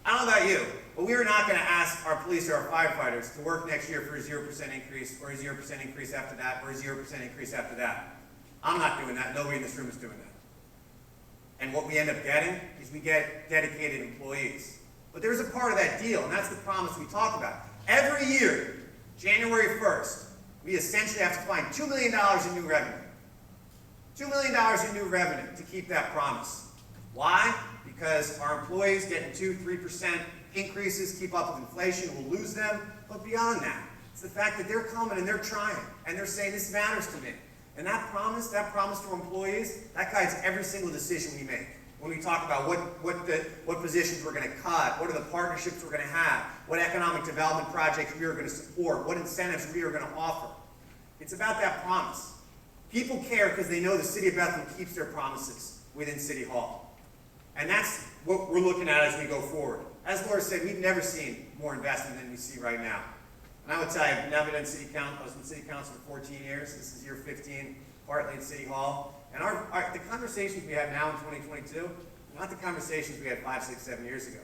I don't know about you, but we are not going to ask our police or our firefighters to work next year for a 0% increase, or a 0% increase after that, or a 0% increase after that. I'm not doing that. Nobody in this room is doing that. And what we end up getting is we get dedicated employees. But there's a part of that deal, and that's the promise we talk about. Every year, January 1st, we essentially have to find $2 million in new revenue. $2 million in new revenue to keep that promise. Why? Because our employees getting 2-3% increases, keep up with inflation, we'll lose them. But beyond that, it's the fact that they're coming and they're trying, and they're saying, this matters to me. And that promise to employees, that guides every single decision we make. When we talk about what positions we're going to cut, what are the partnerships we're going to have, what economic development projects we are going to support, what incentives we are going to offer. It's about that promise. People care because they know the city of Bethlehem keeps their promises within City Hall. And that's what we're looking at as we go forward. As Laura said, we've never seen more investment than we see right now. And I would tell you, I've never been in City Council. I was in City Council for 14 years. This is year 15, partly in City Hall. And the conversations we have now in 2022 are not the conversations we had 5, 6, 7 years ago.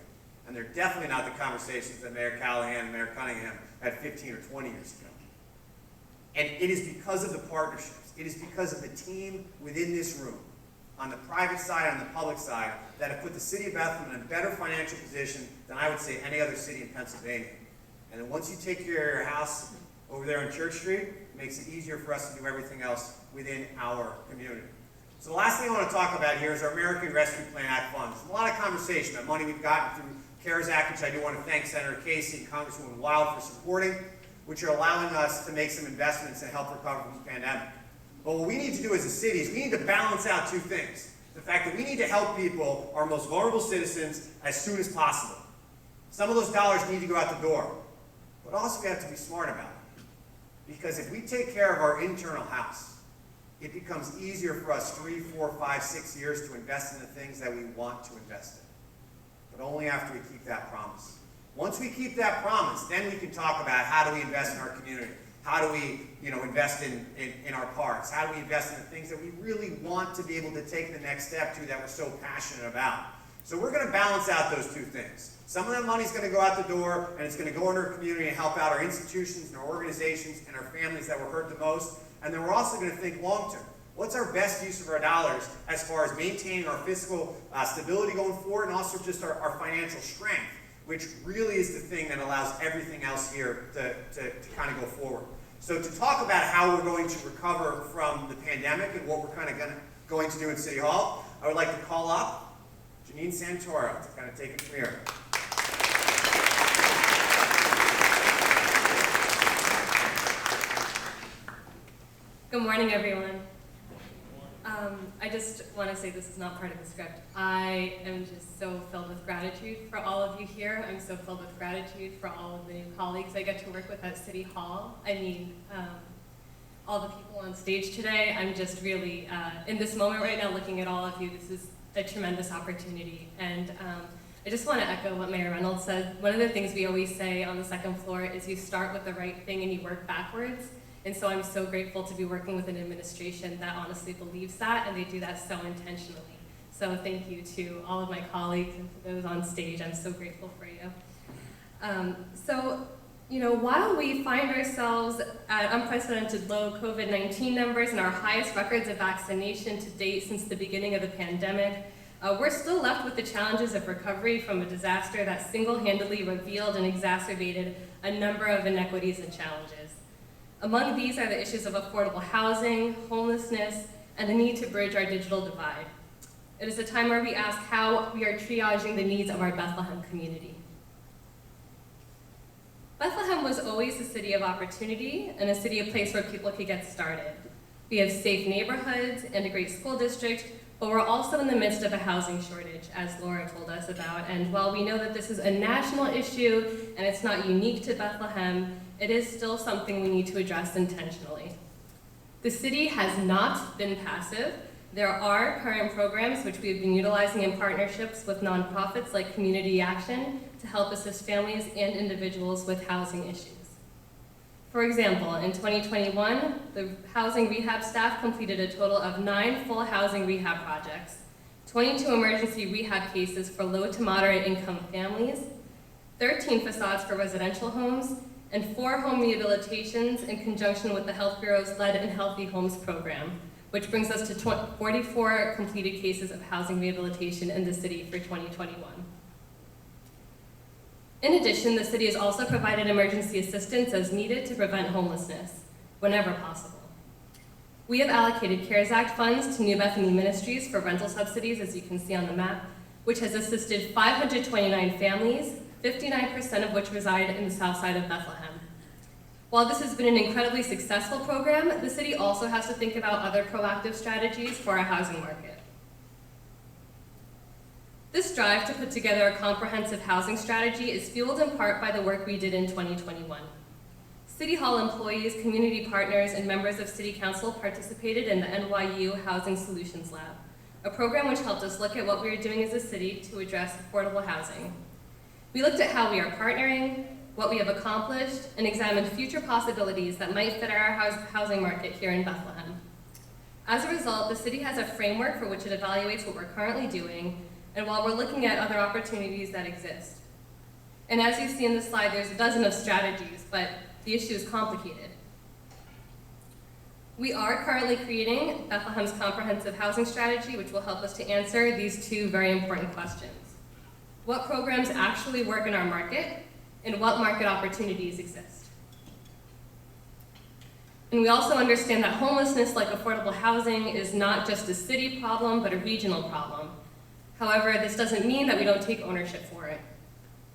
And they're definitely not the conversations that Mayor Callahan and Mayor Cunningham had 15 or 20 years ago. And it is because of the partnerships. It is because of the team within this room, on the private side, on the public side, that have put the city of Bethlehem in a better financial position than I would say any other city in Pennsylvania. And then once you take care of your house over there on Church Street, it makes it easier for us to do everything else within our community. So the last thing I want to talk about here is our American Rescue Plan Act funds. There's a lot of conversation about money we've gotten through CARES Act, which I do want to thank Senator Casey and Congresswoman Wild for supporting, which are allowing us to make some investments and help recover from the pandemic. But what we need to do as a city is we need to balance out two things. The fact that we need to help people, our most vulnerable citizens, as soon as possible. Some of those dollars need to go out the door. But also we have to be smart about it. Because if we take care of our internal house, it becomes easier for us 3, 4, 5, 6 years to invest in the things that we want to invest in. But only after we keep that promise. Once we keep that promise, then we can talk about how do we invest in our community. How do we invest in our parks? How do we invest in the things that we really want to be able to take the next step to that we're so passionate about? So we're going to balance out those two things. Some of that money is going to go out the door, and it's going to go into our community and help out our institutions and our organizations and our families that were hurt the most. And then we're also going to think long-term. What's our best use of our dollars as far as maintaining our fiscal stability going forward, and also just our financial strength, which really is the thing that allows everything else here to kind of go forward. So to talk about how we're going to recover from the pandemic and what we're kind of going to do in City Hall, I would like to call up Janine Santoro to kind of take it from here. Good morning, everyone. I just want to say this is not part of the script. I am just so filled with gratitude for all of you here. I'm so filled with gratitude for all of the new colleagues I get to work with at City Hall. I mean, all the people on stage today. I'm just really, in this moment right now, looking at all of you, this is a tremendous opportunity. And I just want to echo what Mayor Reynolds said. One of the things we always say on the second floor is you start with the right thing and you work backwards. And so I'm so grateful to be working with an administration that honestly believes that, and they do that so intentionally. So thank you to all of my colleagues and to those on stage. I'm so grateful for you. While we find ourselves at unprecedented low COVID-19 numbers and our highest records of vaccination to date since the beginning of the pandemic, we're still left with the challenges of recovery from a disaster that single-handedly revealed and exacerbated a number of inequities and challenges. Among these are the issues of affordable housing, homelessness, and the need to bridge our digital divide. It is a time where we ask how we are triaging the needs of our Bethlehem community. Bethlehem was always a city of opportunity and a city of place where people could get started. We have safe neighborhoods and a great school district, but we're also in the midst of a housing shortage, as Laura told us about. And while we know that this is a national issue and it's not unique to Bethlehem, it is still something we need to address intentionally. The city has not been passive, there are current programs which we've been utilizing in partnerships with nonprofits like Community Action to help assist families and individuals with housing issues. For example, in 2021, the housing rehab staff completed a total of 9 full housing rehab projects, 22 emergency rehab cases for low to moderate income families, 13 facades for residential homes, and 4 home rehabilitations in conjunction with the Health Bureau's Lead and Healthy Homes program, which brings us to 44 completed cases of housing rehabilitation in the city for 2021. In addition, the city has also provided emergency assistance as needed to prevent homelessness, whenever possible. We have allocated CARES Act funds to New Bethany Ministries for rental subsidies, as you can see on the map, which has assisted 529 families, 59% of which reside in the south side of Bethlehem. While this has been an incredibly successful program, the city also has to think about other proactive strategies for our housing market. This drive to put together a comprehensive housing strategy is fueled in part by the work we did in 2021. City Hall employees, community partners, and members of City Council participated in the NYU Housing Solutions Lab, a program which helped us look at what we are doing as a city to address affordable housing. We looked at how we are partnering, what we have accomplished, and examined future possibilities that might fit our housing market here in Bethlehem. As a result, the city has a framework for which it evaluates what we're currently doing, and while we're looking at other opportunities that exist. And as you see in this slide, there's a dozen of strategies, but the issue is complicated. We are currently creating Bethlehem's comprehensive housing strategy, which will help us to answer these 2 very important questions. What programs actually work in our market, and what market opportunities exist? And we also understand that homelessness, like affordable housing, is not just a city problem, but a regional problem. However, this doesn't mean that we don't take ownership for it.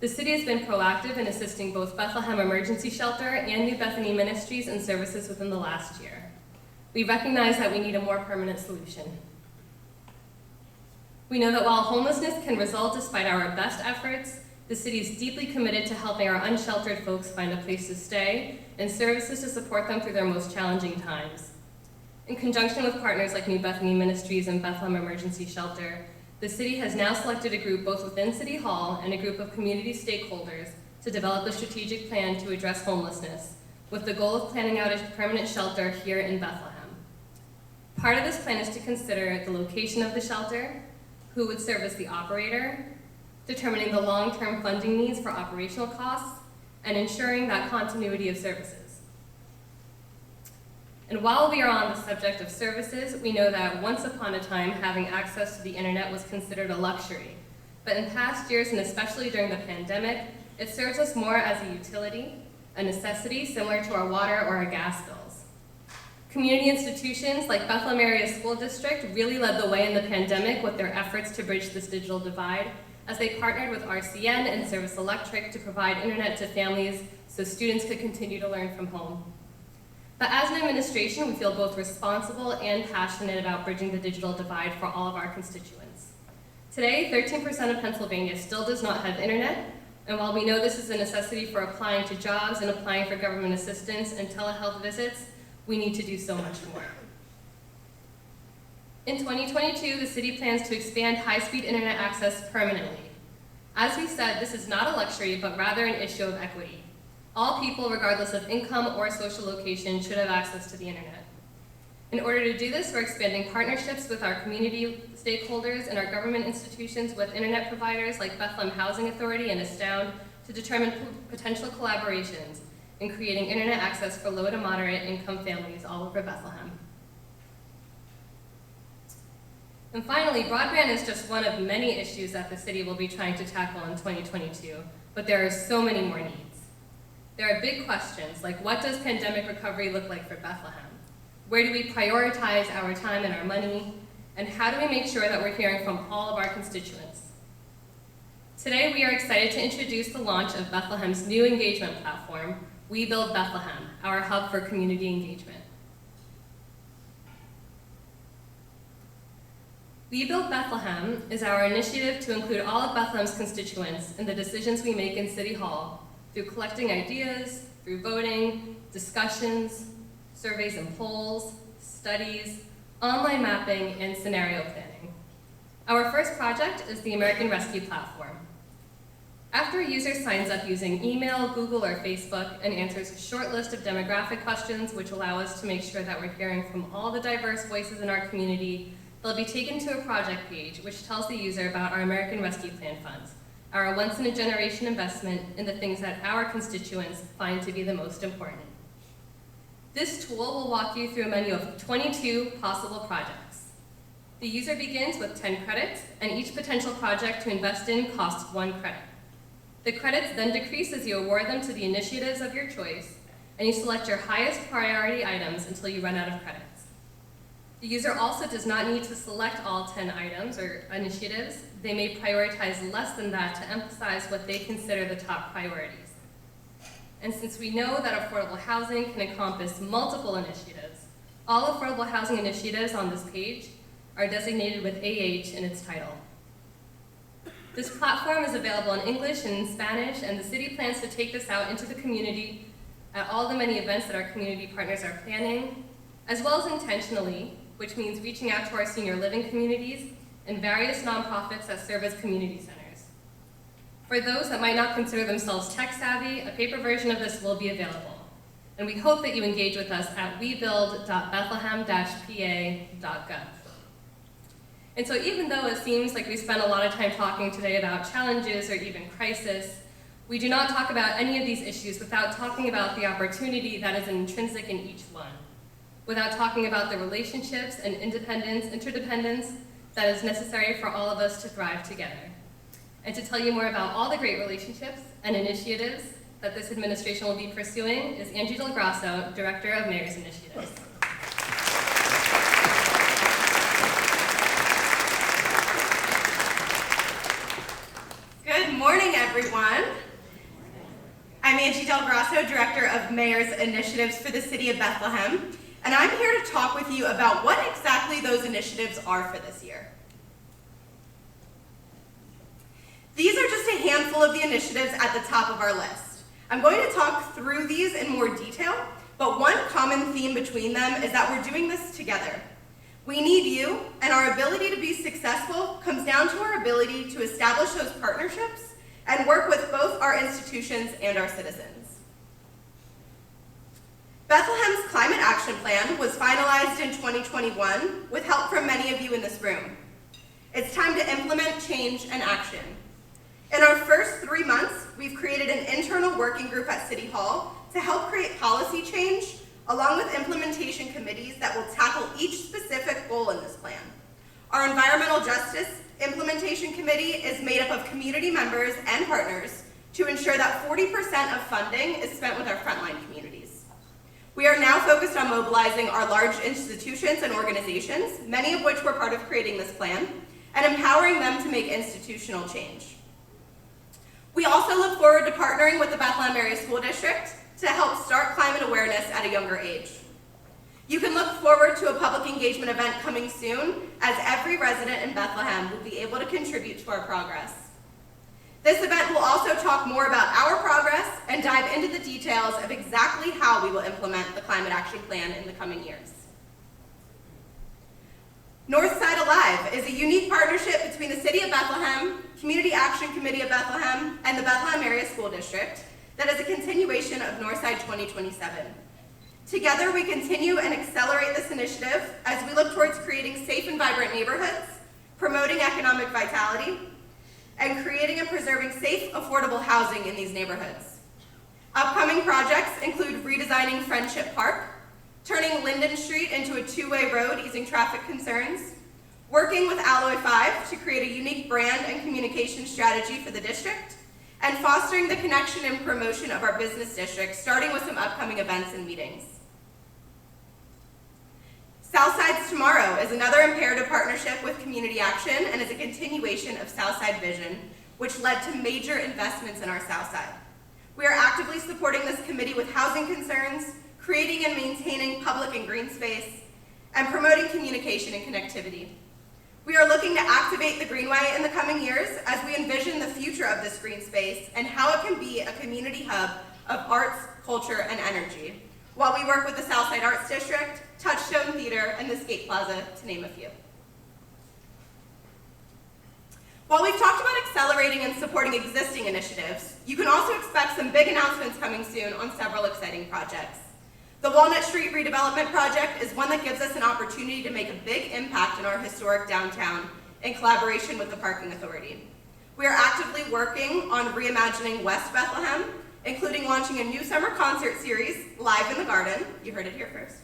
The city has been proactive in assisting both Bethlehem Emergency Shelter and New Bethany Ministries and services within the last year. We recognize that we need a more permanent solution. We know that while homelessness can result despite our best efforts, the city is deeply committed to helping our unsheltered folks find a place to stay and services to support them through their most challenging times. In conjunction with partners like New Bethany Ministries and Bethlehem Emergency Shelter, the city has now selected a group both within City Hall and a group of community stakeholders to develop a strategic plan to address homelessness, with the goal of planning out a permanent shelter here in Bethlehem. Part of this plan is to consider the location of the shelter, who would serve as the operator, determining the long-term funding needs for operational costs, and ensuring that continuity of services. And while we are on the subject of services, we know that once upon a time, having access to the internet was considered a luxury. But in past years, and especially during the pandemic, it serves us more as a utility, a necessity similar to our water or our gas bills. Community institutions like Bethlehem Area School District really led the way in the pandemic with their efforts to bridge this digital divide, as they partnered with RCN and Service Electric to provide internet to families so students could continue to learn from home. But as an administration, we feel both responsible and passionate about bridging the digital divide for all of our constituents. Today, 13% of Pennsylvania still does not have internet, and while we know this is a necessity for applying to jobs and applying for government assistance and telehealth visits, we need to do so much more. In 2022, the city plans to expand high-speed internet access permanently. As we said, this is not a luxury, but rather an issue of equity. All people, regardless of income or social location, should have access to the internet. In order to do this, we're expanding partnerships with our community stakeholders and our government institutions with internet providers like Bethlehem Housing Authority and Astound to determine potential collaborations in creating internet access for low to moderate income families all over Bethlehem. And finally, broadband is just one of many issues that the city will be trying to tackle in 2022, but there are so many more needs. There are big questions like, what does pandemic recovery look like for Bethlehem? Where do we prioritize our time and our money? And how do we make sure that we're hearing from all of our constituents? Today, we are excited to introduce the launch of Bethlehem's new engagement platform, We Build Bethlehem, our hub for community engagement. We Build Bethlehem is our initiative to include all of Bethlehem's constituents in the decisions we make in City Hall through collecting ideas, through voting, discussions, surveys and polls, studies, online mapping, and scenario planning. Our first project is the American Rescue Platform. After a user signs up using email, Google, or Facebook and answers a short list of demographic questions which allow us to make sure that we're hearing from all the diverse voices in our community, they'll be taken to a project page which tells the user about our American Rescue Plan funds, our once-in-a-generation investment in the things that our constituents find to be the most important. This tool will walk you through a menu of 22 possible projects. The user begins with 10 credits, and each potential project to invest in costs 1 credit. The credits then decrease as you award them to the initiatives of your choice, and you select your highest priority items until you run out of credits. The user also does not need to select all 10 items or initiatives. They may prioritize less than that to emphasize what they consider the top priorities. And since we know that affordable housing can encompass multiple initiatives, all affordable housing initiatives on this page are designated with AH in its title. This platform is available in English and in Spanish, and the city plans to take this out into the community at all the many events that our community partners are planning, as well as intentionally, which means reaching out to our senior living communities and various nonprofits that serve as community centers. For those that might not consider themselves tech savvy, a paper version of this will be available. And we hope that you engage with us at webuild.bethlehem-pa.gov. And so even though it seems like we spent a lot of time talking today about challenges or even crisis, we do not talk about any of these issues without talking about the opportunity that is intrinsic in each one, without talking about the relationships and interdependence that is necessary for all of us to thrive together. And to tell you more about all the great relationships and initiatives that this administration will be pursuing is Angie Del Grasso, Director of Mayor's Initiatives. Good morning, everyone. I'm Angie Del Grasso, Director of Mayor's Initiatives for the City of Bethlehem, and I'm here to talk with you about what exactly those initiatives are for this year. These are just a handful of the initiatives at the top of our list. I'm going to talk through these in more detail, but one common theme between them is that we're doing this together. We need you, and our ability to be successful comes down to our ability to establish those partnerships and work with both our institutions and our citizens. Bethlehem's Climate Action Plan was finalized in 2021 with help from many of you in this room. It's time to implement change and action. In our first 3 months, we've created an internal working group at City Hall to help create policy change along with implementation committees that will tackle each specific goal in this plan. Our Environmental Justice Implementation Committee is made up of community members and partners to ensure that 40% of funding is spent with our frontline communities. We are now focused on mobilizing our large institutions and organizations, many of which were part of creating this plan, and empowering them to make institutional change. We also look forward to partnering with the Bethlehem Area School District to help start climate awareness at a younger age. You can look forward to a public engagement event coming soon, as every resident in Bethlehem will be able to contribute to our progress. This event will also talk more about our progress and dive into the details of exactly how we will implement the Climate Action Plan in the coming years. Northside Alive is a unique partnership between the City of Bethlehem, Community Action Committee of Bethlehem, and the Bethlehem Area School District that is a continuation of Northside 2027. Together, we continue and accelerate this initiative as we look towards creating safe and vibrant neighborhoods, promoting economic vitality, and creating and preserving safe, affordable housing in these neighborhoods. Upcoming projects include redesigning Friendship Park, turning Linden Street into a two-way road easing traffic concerns, working with Alloy 5 to create a unique brand and communication strategy for the district, and fostering the connection and promotion of our business district, starting with some upcoming events and meetings. Southside's Tomorrow is another imperative partnership with Community Action and is a continuation of Southside Vision, which led to major investments in our Southside. We are actively supporting this committee with housing concerns, creating and maintaining public and green space, and promoting communication and connectivity. We are looking to activate the Greenway in the coming years as we envision the future of this green space and how it can be a community hub of arts, culture, and energy, while we work with the Southside Arts District, Touchstone Theater, and the Skate Plaza, to name a few. While we've talked about accelerating and supporting existing initiatives, you can also expect some big announcements coming soon on several exciting projects. The Walnut Street redevelopment project is one that gives us an opportunity to make a big impact in our historic downtown in collaboration with the Parking Authority. We are actively working on reimagining West Bethlehem, including launching a new summer concert series, Live in the Garden, you heard it here first,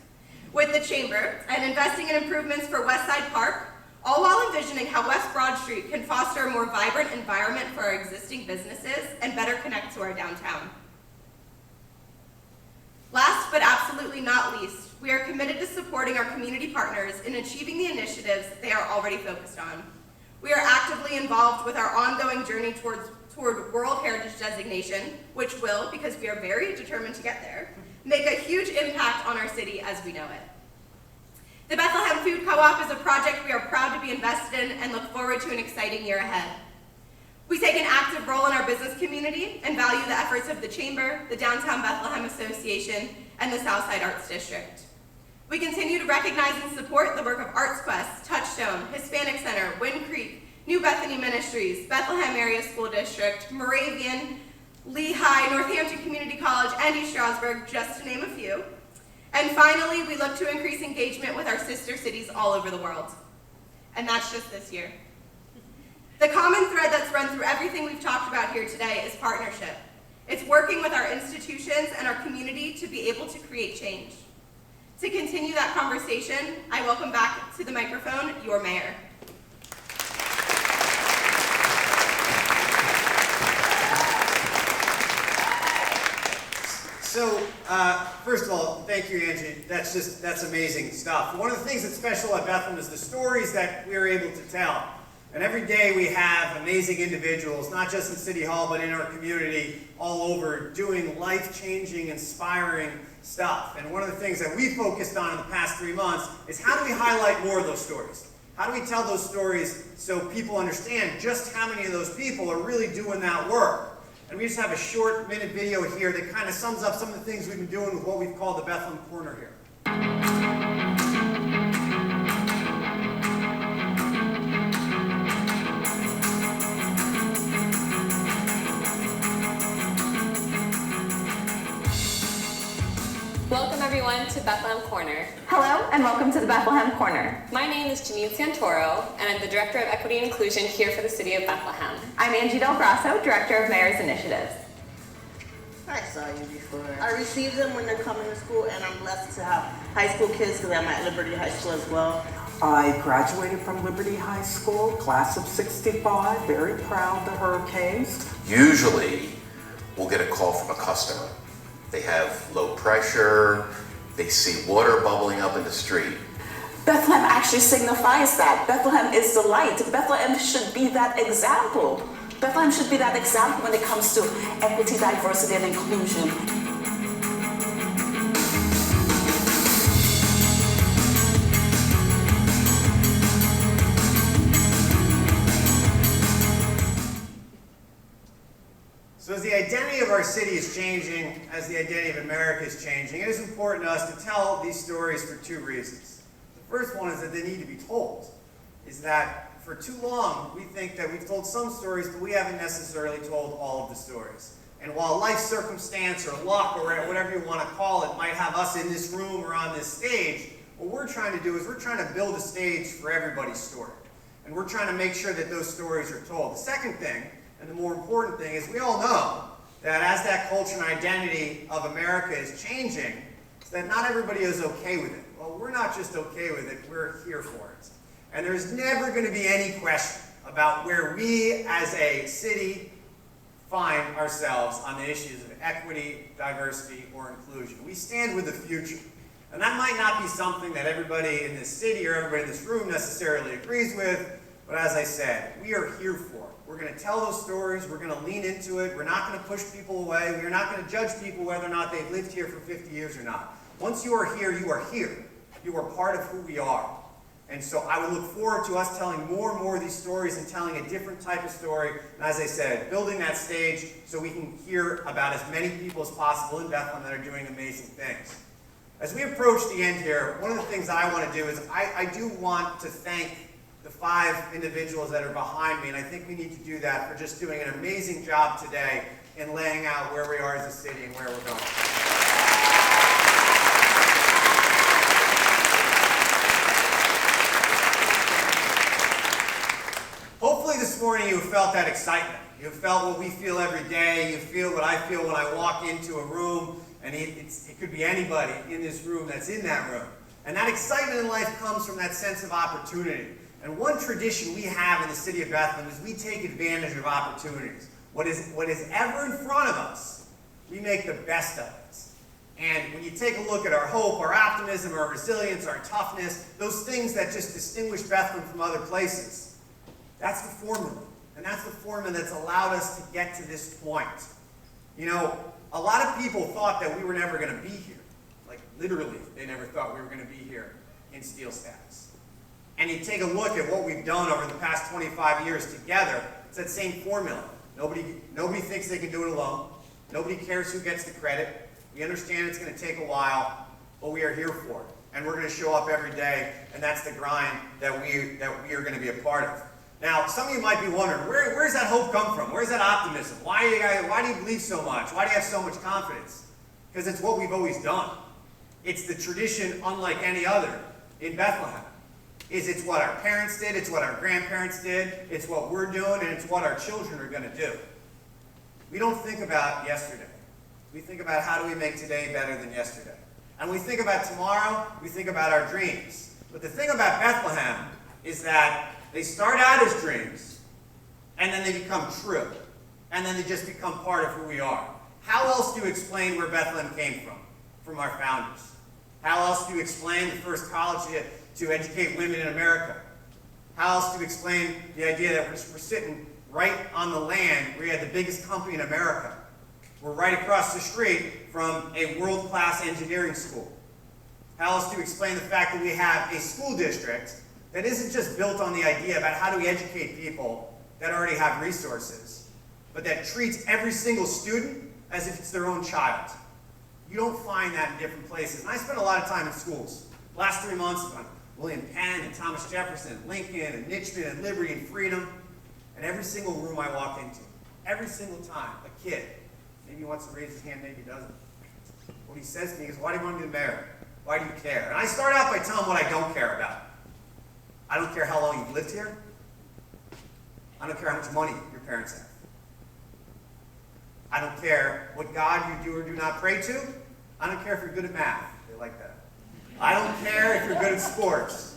with the Chamber, and investing in improvements for West Side Park, all while envisioning how West Broad Street can foster a more vibrant environment for our existing businesses and better connect to our downtown. Last but absolutely not least, we are committed to supporting our community partners in achieving the initiatives they are already focused on. We are actively involved with our ongoing journey toward World Heritage designation, which will, because we are very determined to get there, make a huge impact on our city as we know it. The Bethlehem Food Co-op is a project we are proud to be invested in and look forward to an exciting year ahead. We take an active role in our business community and value the efforts of the Chamber, the Downtown Bethlehem Association, and the Southside Arts District. We continue to recognize and support the work of Arts Quest, Touchstone, Hispanic Center, Wind Creek, New Bethany Ministries, Bethlehem Area School District, Moravian, Lehigh, Northampton Community College, and East Stroudsburg, just to name a few. And finally, we look to increase engagement with our sister cities all over the world. And that's just this year. The common thread that's run through everything we've talked about here today is partnership. It's working with our institutions and our community to be able to create change. To continue that conversation, I welcome back to the microphone your mayor. So, first of all, thank you, Angie. That's amazing stuff. One of the things that's special at Bethlehem is the stories that we're able to tell. And every day we have amazing individuals, not just in City Hall, but in our community, all over, doing life-changing, inspiring stuff. And one of the things that we focused on in the past 3 months is how do we highlight more of those stories? How do we tell those stories so people understand just how many of those people are really doing that work? And we just have a short minute video here that kind of sums up some of the things we've been doing with what we've called the Bethlehem Corner here. Welcome everyone to Bethlehem Corner. Hello, and welcome to the Bethlehem Corner. My name is Janine Santoro, and I'm the Director of Equity and Inclusion here for the City of Bethlehem. I'm Angie Del Grasso, Director of Mayor's Initiatives. I saw you before. I receive them when they're coming to school, and I'm blessed to have high school kids because I'm at Liberty High School as well. I graduated from Liberty High School, class of 65, very proud the Hurricanes. Usually, we'll get a call from a customer. They have low pressure, they see water bubbling up in the street. Bethlehem actually signifies that. Bethlehem is the light. Bethlehem should be that example. Bethlehem should be that example when it comes to equity, diversity, and inclusion. So as the identity of our city is changing, as the identity of America is changing, it is important to us to tell these stories for two reasons. The first one is that they need to be told. Is that for too long, we think that we've told some stories, but we haven't necessarily told all of the stories. And while life circumstance or luck or whatever you want to call it might have us in this room or on this stage, what we're trying to do is we're trying to build a stage for everybody's story. And we're trying to make sure that those stories are told. The second thing, and the more important thing, is we all know that as that culture and identity of America is changing, is that not everybody is okay with it. Well, we're not just okay with it, we're here for it. And there's never going to be any question about where we as a city find ourselves on the issues of equity, diversity, or inclusion. We stand with the future. And that might not be something that everybody in this city or everybody in this room necessarily agrees with, but as I said, we are here for it. We're going to tell those stories, we're going to lean into it, we're not going to push people away, we're not going to judge people whether or not they've lived here for 50 years or not. Once you are here, you are here. You are part of who we are. And so I would look forward to us telling more and more of these stories and telling a different type of story. And as I said, building that stage so we can hear about as many people as possible in Bethlehem that are doing amazing things. As we approach the end here, one of the things that I want to do is I do want to thank the 5 individuals that are behind me, and I think we need to do that for just doing an amazing job today in laying out where we are as a city and where we're going. Hopefully this morning you felt that excitement. You felt what we feel every day. You feel what I feel when I walk into a room, and it could be anybody in this room that's in that room. And that excitement in life comes from that sense of opportunity. And one tradition we have in the city of Bethlehem is we take advantage of opportunities. What is ever in front of us, we make the best of it. And when you take a look at our hope, our optimism, our resilience, our toughness, those things that just distinguish Bethlehem from other places, that's the formula. And that's the formula that's allowed us to get to this point. You know, a lot of people thought that we were never going to be here. Like, literally, they never thought we were going to be here in Steel Status. And you take a look at what we've done over the past 25 years together, it's that same formula. Nobody thinks they can do it alone. Nobody cares who gets the credit. We understand it's going to take a while, but we are here for it. And we're going to show up every day, and that's the grind that we are going to be a part of. Now, some of you might be wondering, where's that hope come from? Where's that optimism? Why do you believe so much? Why do you have so much confidence? Because it's what we've always done. It's the tradition unlike any other in Bethlehem. It's what our parents did, it's what our grandparents did, it's what we're doing, and it's what our children are going to do. We don't think about yesterday. We think about how do we make today better than yesterday. And when we think about tomorrow, we think about our dreams. But the thing about Bethlehem is that they start out as dreams, and then they become true. And then they just become part of who we are. How else do you explain where Bethlehem came from? From our founders. How else do you explain the first college to educate women in America? How else do you explain the idea that we're sitting right on the land where you had the biggest company in America? We're right across the street from a world-class engineering school. How else do you explain the fact that we have a school district that isn't just built on the idea about how do we educate people that already have resources, but that treats every single student as if it's their own child? You don't find that in different places. And I spent a lot of time in schools. Last 3 months on William Penn and Thomas Jefferson and Lincoln and Richmond and Liberty and Freedom. And every single room I walk into, every single time, a kid, maybe he wants to raise his hand, maybe he doesn't. What he says to me is, why do you want to be the mayor? Why do you care? And I start out by telling him what I don't care about. I don't care how long you've lived here. I don't care how much money your parents have. I don't care what God you do or do not pray to. I don't care if you're good at math. They like that. I don't care if you're good at sports.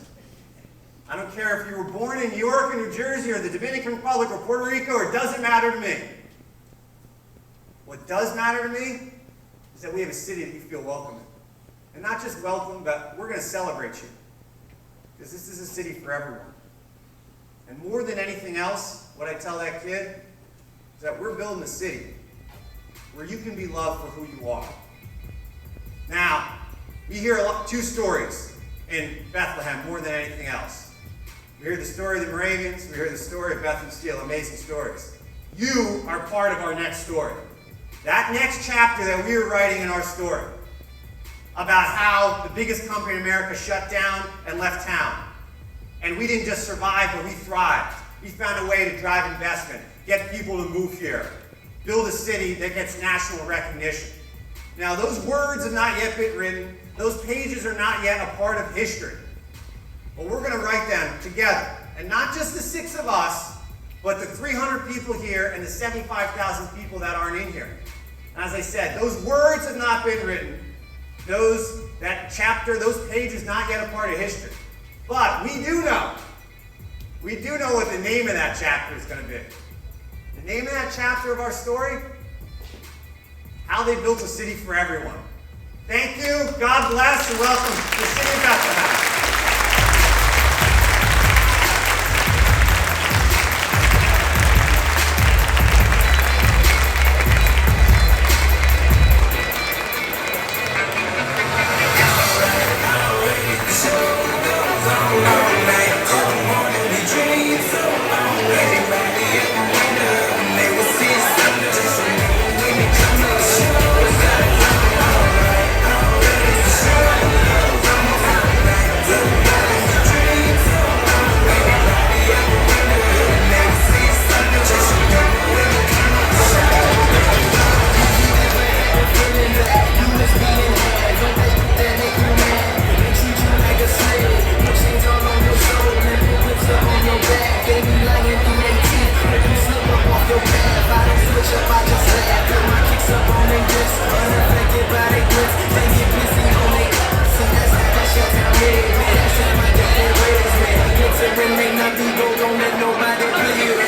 I don't care if you were born in New York or New Jersey or the Dominican Republic or Puerto Rico, or it doesn't matter to me. What does matter to me is that we have a city that you feel welcome in. And not just welcome, but we're going to celebrate you. Because this is a city for everyone. And more than anything else, what I tell that kid is that we're building a city where you can be loved for who you are. Now, we hear two stories in Bethlehem more than anything else. We hear the story of the Moravians, we hear the story of Bethlehem Steel, amazing stories. You are part of our next story. That next chapter that we are writing in our story about how the biggest company in America shut down and left town. And we didn't just survive, but we thrived. We found a way to drive investment, get people to move here, build a city that gets national recognition. Now, those words have not yet been written. Those pages are not yet a part of history. But we're going to write them together. And not just the 6 of us, but the 300 people here and the 75,000 people that aren't in here. And as I said, those words have not been written. That chapter, those pages, not yet a part of history. But we do know what the name of that chapter is going to be. The name of that chapter of our story, How They Built a City for Everyone. Thank you, God bless, and welcome to the City of Bethlehem. Alright, switch up, I just laugh. Put my kicks up on they dips, unaffected by they grits. They get busy on they see that's your town, yeah. That's how my dad raised me. Get to when they not be go, don't let nobody play you.